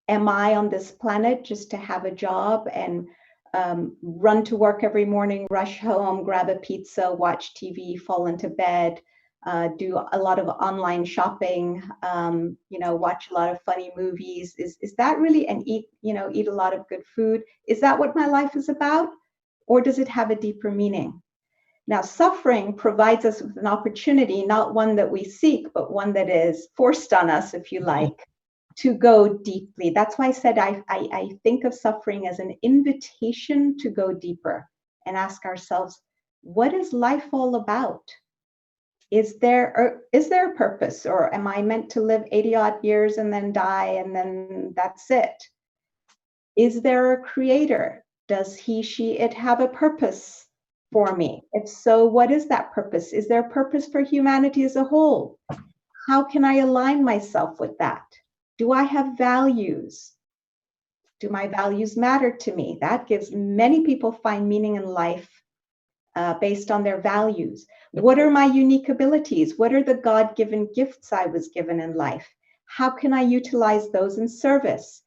Am I on this planet just to have a job and run to work every morning, rush home, grab a pizza, watch TV, fall into bed, do a lot of online shopping, watch a lot of funny movies? Is that really, and eat a lot of good food? Is that what my life is about? Or does it have a deeper meaning? Now, suffering provides us with an opportunity, not one that we seek, but one that is forced on us, if you like, to go deeply. That's why I said I think of suffering as an invitation to go deeper and ask ourselves, what is life all about? Is there a purpose, or am I meant to live 80 odd years and then die and then that's it? Is there a creator? Does he, she, it have a purpose for me? If so, what is that purpose? Is there a purpose for humanity as a whole? How can I align myself with that? Do I have values? Do my values matter to me? That gives many people find meaning in life based on their values. What are my unique abilities? What are the God-given gifts I was given in life? How can I utilize those in service?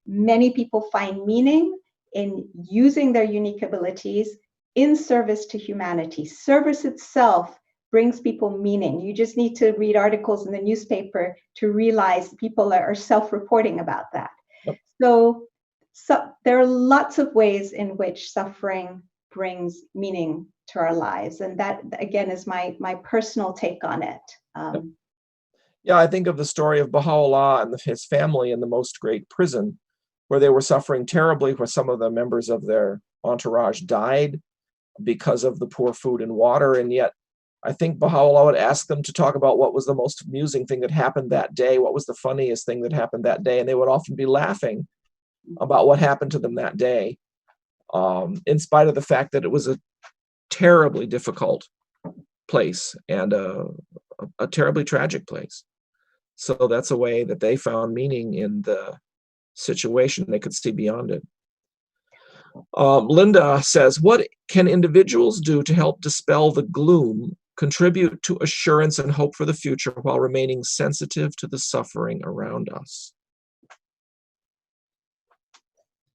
Many people find meaning in using their unique abilities in service to humanity. Service itself brings people meaning. You just need to read articles in the newspaper to realize people are self-reporting about that. Yep. So there are lots of ways in which suffering brings meaning to our lives. And that, again, is my personal take on it. Yep. Yeah, I think of the story of Baha'u'llah and his family in the Most Great Prison, where they were suffering terribly, where some of the members of their entourage died because of the poor food and water. And yet, I think Baha'u'llah would ask them to talk about what was the most amusing thing that happened that day, what was the funniest thing that happened that day, and they would often be laughing about what happened to them that day, in spite of the fact that it was a terribly difficult place and a terribly tragic place. So that's a way that they found meaning in the situation. They could see beyond it. Linda says, what can individuals do to help dispel the gloom, contribute to assurance and hope for the future while remaining sensitive to the suffering around us?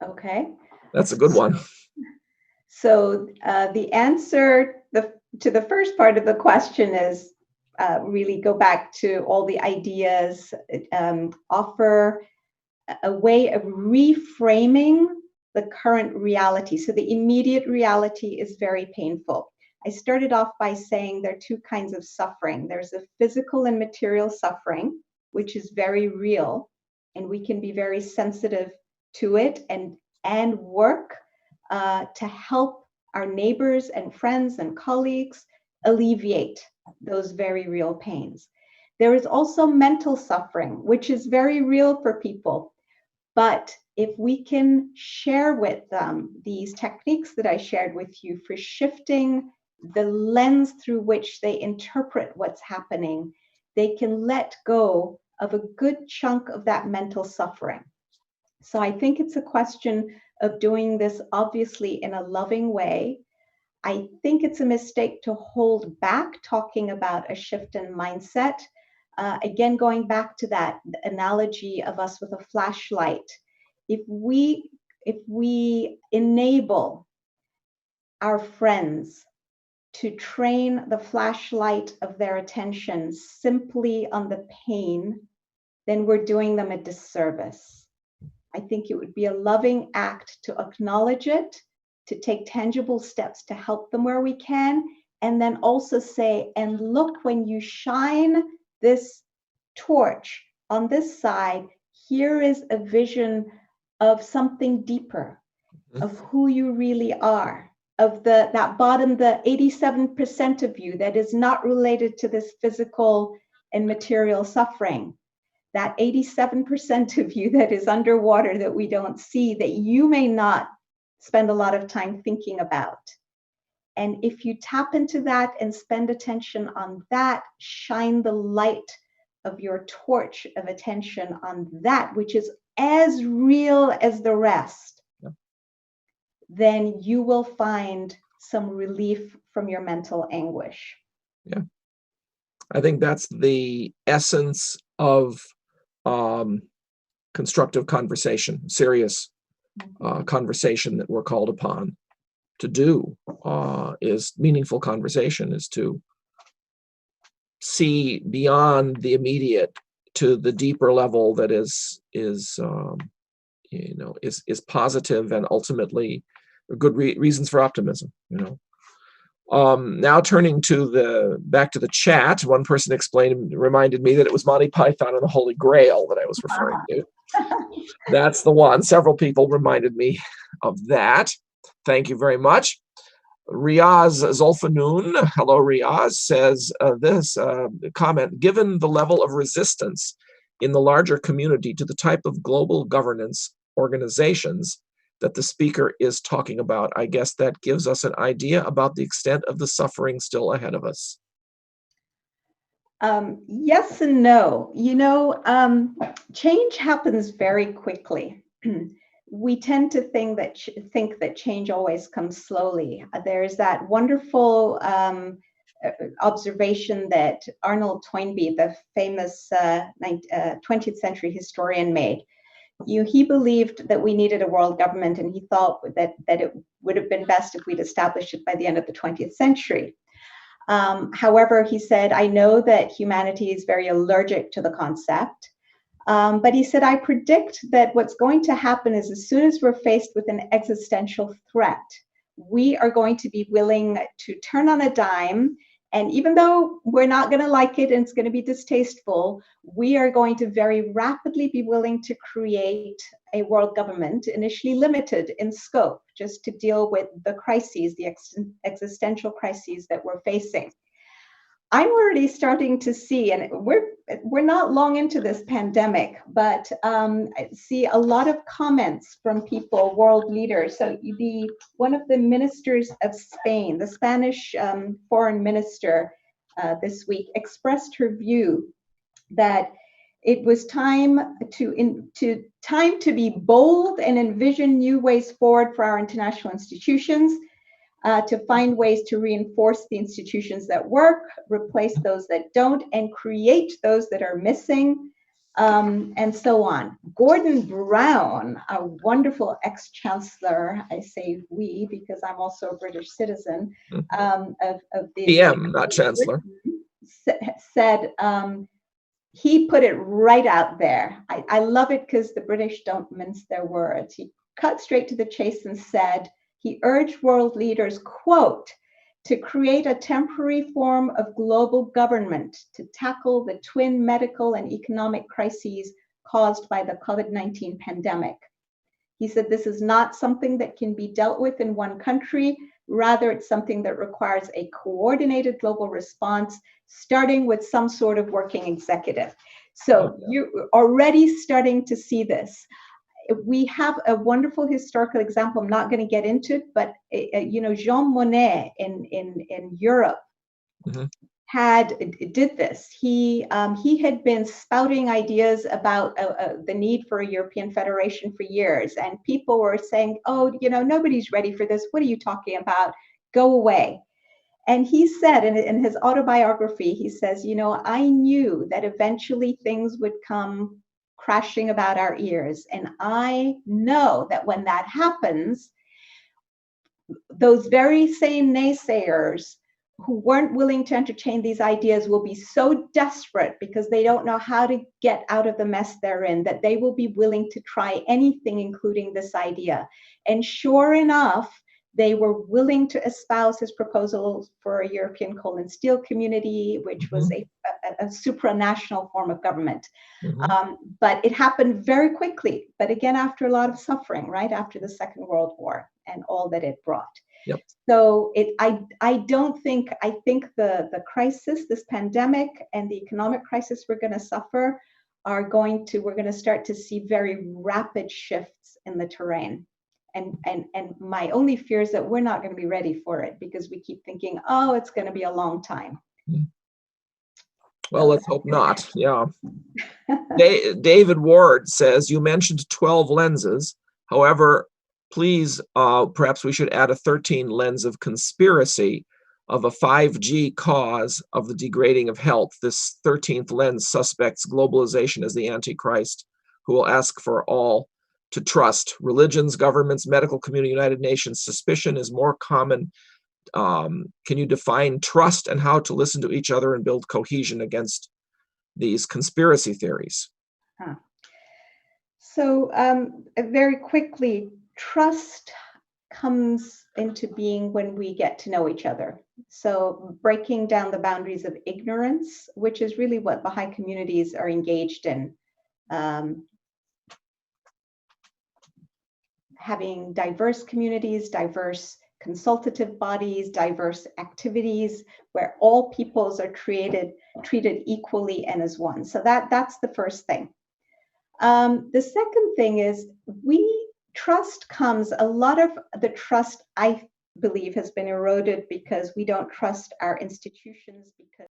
Okay. That's a good one. So the answer to the first part of the question is really go back to all the ideas, offer a way of reframing the current reality. So the immediate reality is very painful. I started off by saying there are two kinds of suffering. There's a physical and material suffering, which is very real, and we can be very sensitive to it and work to help our neighbors and friends and colleagues alleviate those very real pains. There is also mental suffering, which is very real for people. But if we can share with them these techniques that I shared with you for shifting the lens through which they interpret what's happening, they can let go of a good chunk of that mental suffering. So I think it's a question of doing this obviously in a loving way. I think it's a mistake to hold back talking about a shift in mindset. Again, going back to that analogy of us with a flashlight, if we enable our friends to train the flashlight of their attention simply on the pain, then we're doing them a disservice. I think it would be a loving act to acknowledge it, to take tangible steps to help them where we can, and then also say, and look, when you shine this torch on this side, here is a vision of something deeper, of who you really are, of that bottom, the 87% of you that is not related to this physical and material suffering. That 87% of you that is underwater that we don't see, that you may not spend a lot of time thinking about. And if you tap into that and spend attention on that, shine the light of your torch of attention on that, which is as real as the rest, then you will find some relief from your mental anguish. Yeah. I think that's the essence of constructive conversation, serious conversation that we're called upon to do, is meaningful conversation, is to see beyond the immediate to the deeper level that is positive and ultimately good reasons for optimism. Now turning back to the chat, one person reminded me that it was Monty Python and the Holy Grail that I was referring to. That's the one. Several people reminded me of that. Thank you very much. Riaz Zolfanoon, hello Riaz, says this comment: given the level of resistance in the larger community to the type of global governance organizations that the speaker is talking about, I guess that gives us an idea about the extent of the suffering still ahead of us. Yes and no. Change happens very quickly. We tend to think that change always comes slowly. There's that wonderful observation that Arnold Toynbee, the famous 20th century historian, made. He believed that we needed a world government, and he thought that it would have been best if we'd established it by the end of the 20th century. However, he said, I know that humanity is very allergic to the concept. But he said, I predict that what's going to happen is as soon as we're faced with an existential threat, we are going to be willing to turn on a dime. And even though we're not going to like it and it's going to be distasteful, we are going to very rapidly be willing to create a world government, initially limited in scope, just to deal with the crises, the existential crises that we're facing. I'm already starting to see, and we're not long into this pandemic, but I see a lot of comments from people, world leaders. So one of the ministers of Spain, the Spanish foreign minister this week, expressed her view that it was time to be bold and envision new ways forward for our international institutions. To find ways to reinforce the institutions that work, replace those that don't, and create those that are missing, and so on. Gordon Brown, a wonderful ex-chancellor, I say we because I'm also a British citizen, of the PM, not chancellor, said, he put it right out there. I love it because the British don't mince their words. cut straight to the chase and said, he urged world leaders, quote, to create a temporary form of global government to tackle the twin medical and economic crises caused by the COVID-19 pandemic. He said this is not something that can be dealt with in one country. Rather, it's something that requires a coordinated global response, starting with some sort of working executive. So you're already starting to see this. We have a wonderful historical example. I'm not going to get into it, but Jean Monnet in Europe did this. He had been spouting ideas about the need for a European federation for years, and people were saying, "Oh, nobody's ready for this. What are you talking about? Go away." And he said in his autobiography, he says, I knew that eventually things would come crashing about our ears. And I know that when that happens, those very same naysayers who weren't willing to entertain these ideas will be so desperate because they don't know how to get out of the mess they're in, that they will be willing to try anything, including this idea. And sure enough, they were willing to espouse his proposal for a European coal and steel community, which was a supranational form of government. But it happened very quickly, but again, after a lot of suffering, right after the Second World War and all that it brought. Yep. So I think the crisis, this pandemic and the economic crisis we're going to suffer we're going to start to see very rapid shifts in the terrain. And my only fear is that we're not going to be ready for it because we keep thinking, oh, it's going to be a long time. Well, let's hope not. Yeah. David Ward says, you mentioned 12 lenses. However, please, perhaps we should add a 13 lens of conspiracy of a 5G cause of the degrading of health. This 13th lens suspects globalization as the Antichrist, who will ask for all to trust. Religions, governments, medical community, United Nations. Suspicion is more common. Can you define trust and how to listen to each other and build cohesion against these conspiracy theories? So very quickly, trust comes into being when we get to know each other. So breaking down the boundaries of ignorance, which is really what Baha'i communities are engaged in. Having diverse communities, diverse consultative bodies, diverse activities, where all peoples are treated equally and as one. So that's the first thing. The second thing is a lot of the trust, I believe, has been eroded because we don't trust our institutions because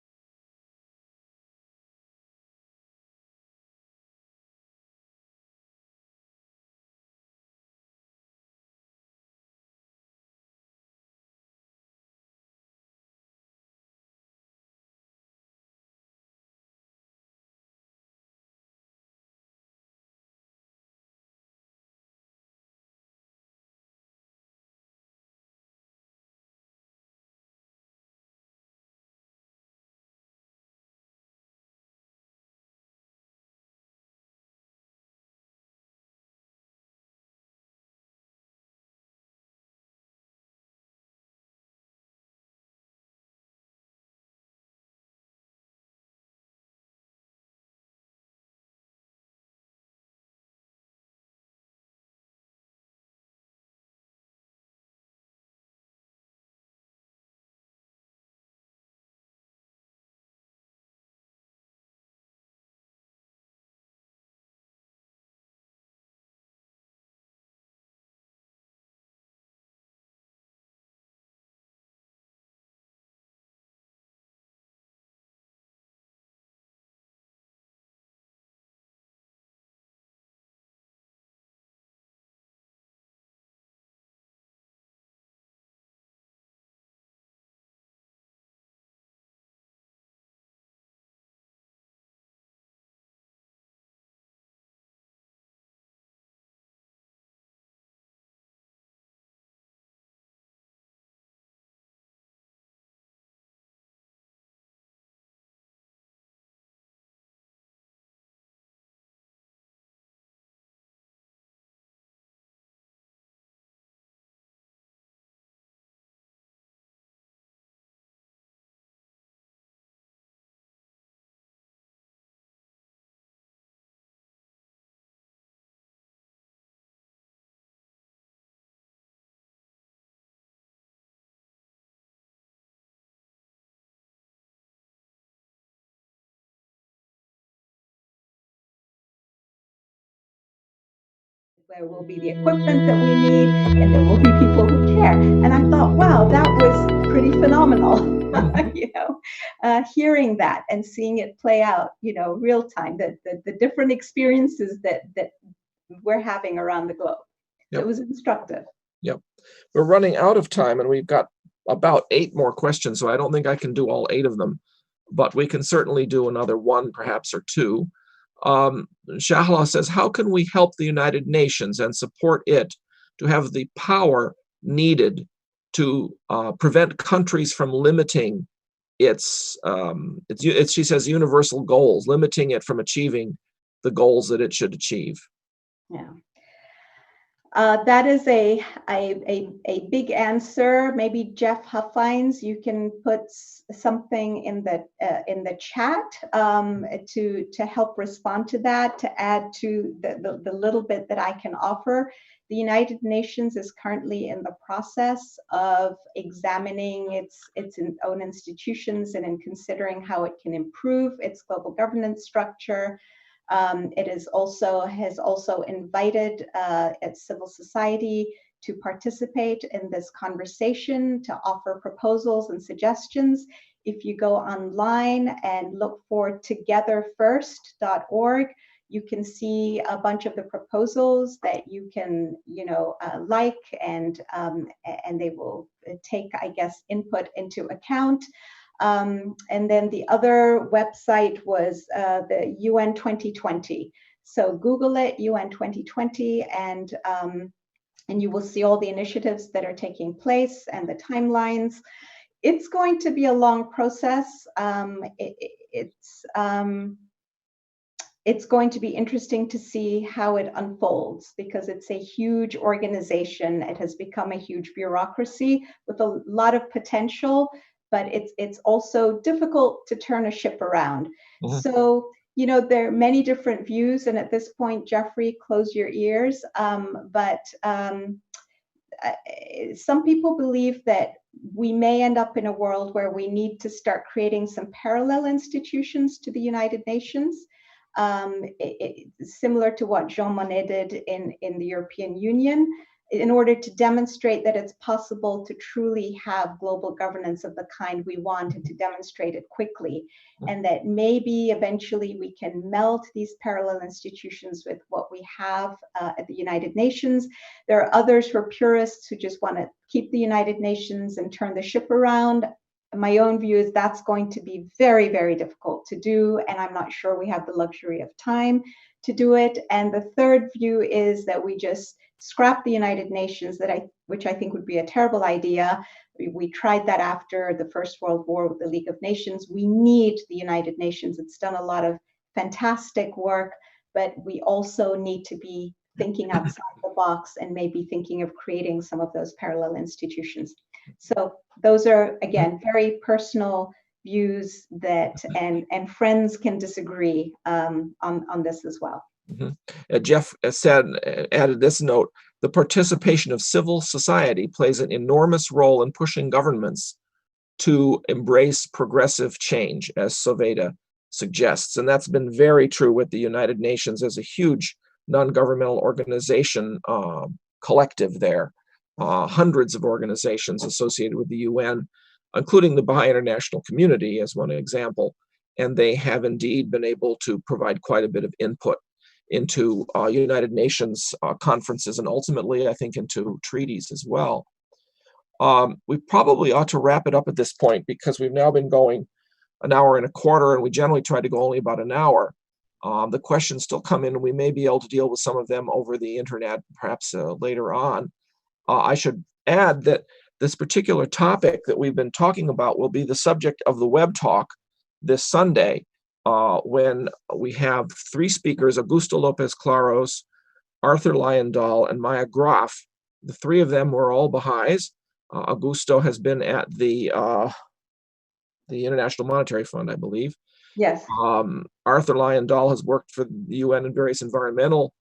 there will be the equipment that we need, and there will be people who care. And I thought, wow, that was pretty phenomenal. Mhm. Hearing that and seeing it play out, real time, the different experiences that we're having around the globe. So it Yep. was instructive. Yep. We're running out of time, and we've got about 8 more questions, so I don't think I can do all 8 of them, but we can certainly do another 1, perhaps, or 2. Shahla says, how can we help the United Nations and support it to have the power needed to prevent countries from limiting she says, universal goals, limiting it from achieving the goals that it should achieve? Yeah. That is a big answer. Maybe Jeff Huffines, you can put something in the chat to help respond to that, to add to the little bit that I can offer. The United Nations is currently in the process of examining its own institutions and in considering how it can improve its global governance structure. It has also invited its civil society to participate in this conversation, to offer proposals and suggestions. If you go online and look for togetherfirst.org, you can see a bunch of the proposals that you can, like, and they will take, I guess, input into account. And then the other website was the UN 2020. So Google it, UN 2020, and you will see all the initiatives that are taking place and the timelines. It's going to be a long process. It's going to be interesting to see how it unfolds, because it's a huge organization. It has become a huge bureaucracy with a lot of potential, but it's also difficult to turn a ship around. Mhm. So, there are many different views, and at this point, Jeffrey, close your ears. But some people believe that we may end up in a world where we need to start creating some parallel institutions to the United Nations, similar to what Jean Monnet did in the European Union, in order to demonstrate that it's possible to truly have global governance of the kind we want, and to demonstrate it quickly. And that maybe eventually we can melt these parallel institutions with what we have at the United Nations. There are others who are purists who just want to keep the United Nations and turn the ship around. My own view is that's going to be very, very difficult to do, and I'm not sure we have the luxury of time to do it. And the third view is that we just scrap the United Nations, which I think would be a terrible idea. We tried that after the First World War with the League of Nations. We need the United Nations. It's done a lot of fantastic work, but we also need to be thinking outside the box and maybe thinking of creating some of those parallel institutions. So those are, again, very personal views that, and friends can disagree on this as well. Jeff added this note: the participation of civil society plays an enormous role in pushing governments to embrace progressive change, as Sovaida suggests. And that's been very true with the United Nations as a huge non-governmental organization collective there. Hundreds of organizations associated with the UN, including the Baha'i international community as one example. And they have indeed been able to provide quite a bit of input into United Nations conferences, and ultimately, I think, into treaties as well. We probably ought to wrap it up at this point, because we've now been going an hour and a quarter, and we generally try to go only about an hour. The questions still come in, and we may be able to deal with some of them over the internet, perhaps later on. I should add that this particular topic that we've been talking about will be the subject of the web talk this Sunday, when we have 3 speakers: Augusto Lopez Claros, Arthur Lyondahl, and Maya Graf. The 3 of them were all Baha'is. Augusto has been at the International Monetary Fund, I believe. Yes. Arthur Lyondahl has worked for the UN in various environmental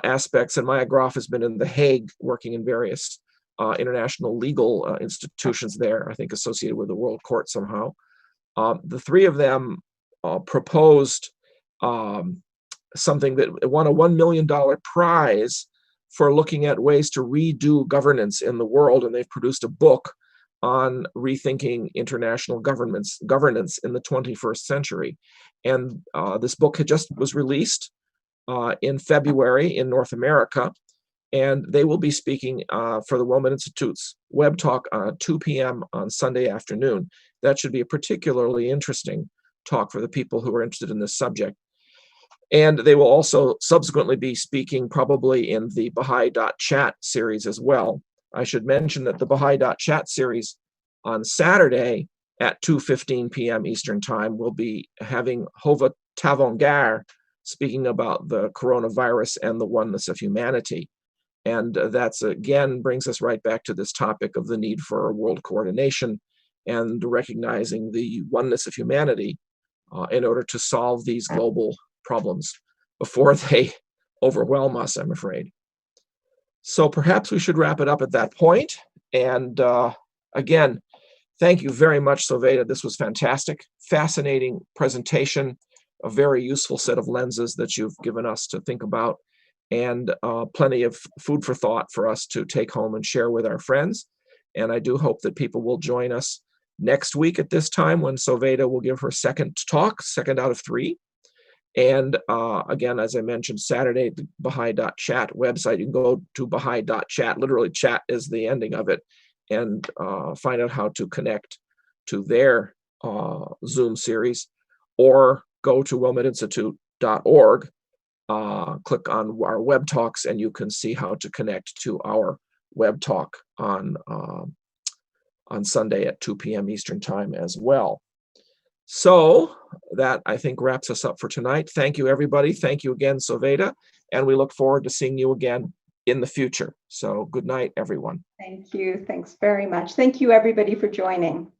aspects, and Maya Graf has been in The Hague working in various international legal institutions there, I think associated with the World Court somehow. The 3 of them proposed something that won a $1 million prize for looking at ways to redo governance in the world, and they've produced a book on rethinking international governance in the 21st century. And this book was released in February in North America, and they will be speaking for the Wellman Institute's web talk at 2 p.m. on Sunday afternoon. That should be a particularly interesting talk for the people who are interested in this subject. And they will also subsequently be speaking probably in the Baha'i.chat series as well. I should mention that the Baha'i.chat series on Saturday at 2:15 p.m. Eastern Time will be having Hova Tavongar speaking about the coronavirus and the oneness of humanity. And that's again brings us right back to this topic of the need for world coordination and recognizing the oneness of humanity in order to solve these global problems before they overwhelm us, I'm afraid. So perhaps we should wrap it up at that point. And again, thank you very much, Sovaida. This was fantastic, fascinating presentation, a very useful set of lenses that you've given us to think about, and plenty of food for thought for us to take home and share with our friends. And I do hope that people will join us next week at this time when Sovaida will give her second talk, second out of 3. And again, as I mentioned, Saturday, the Baha'i.chat website, you can go to Baha'i.chat, literally chat is the ending of it, and find out how to connect to their Zoom series, or go to wellmetinstitute.org, click on our web talks, and you can see how to connect to our web talk on Sunday at 2 p.m. Eastern Time as well. So that, I think, wraps us up for tonight. Thank you, everybody. Thank you again, Sovaida, and we look forward to seeing you again in the future. So good night, everyone. Thank you. Thanks very much. Thank you, everybody, for joining.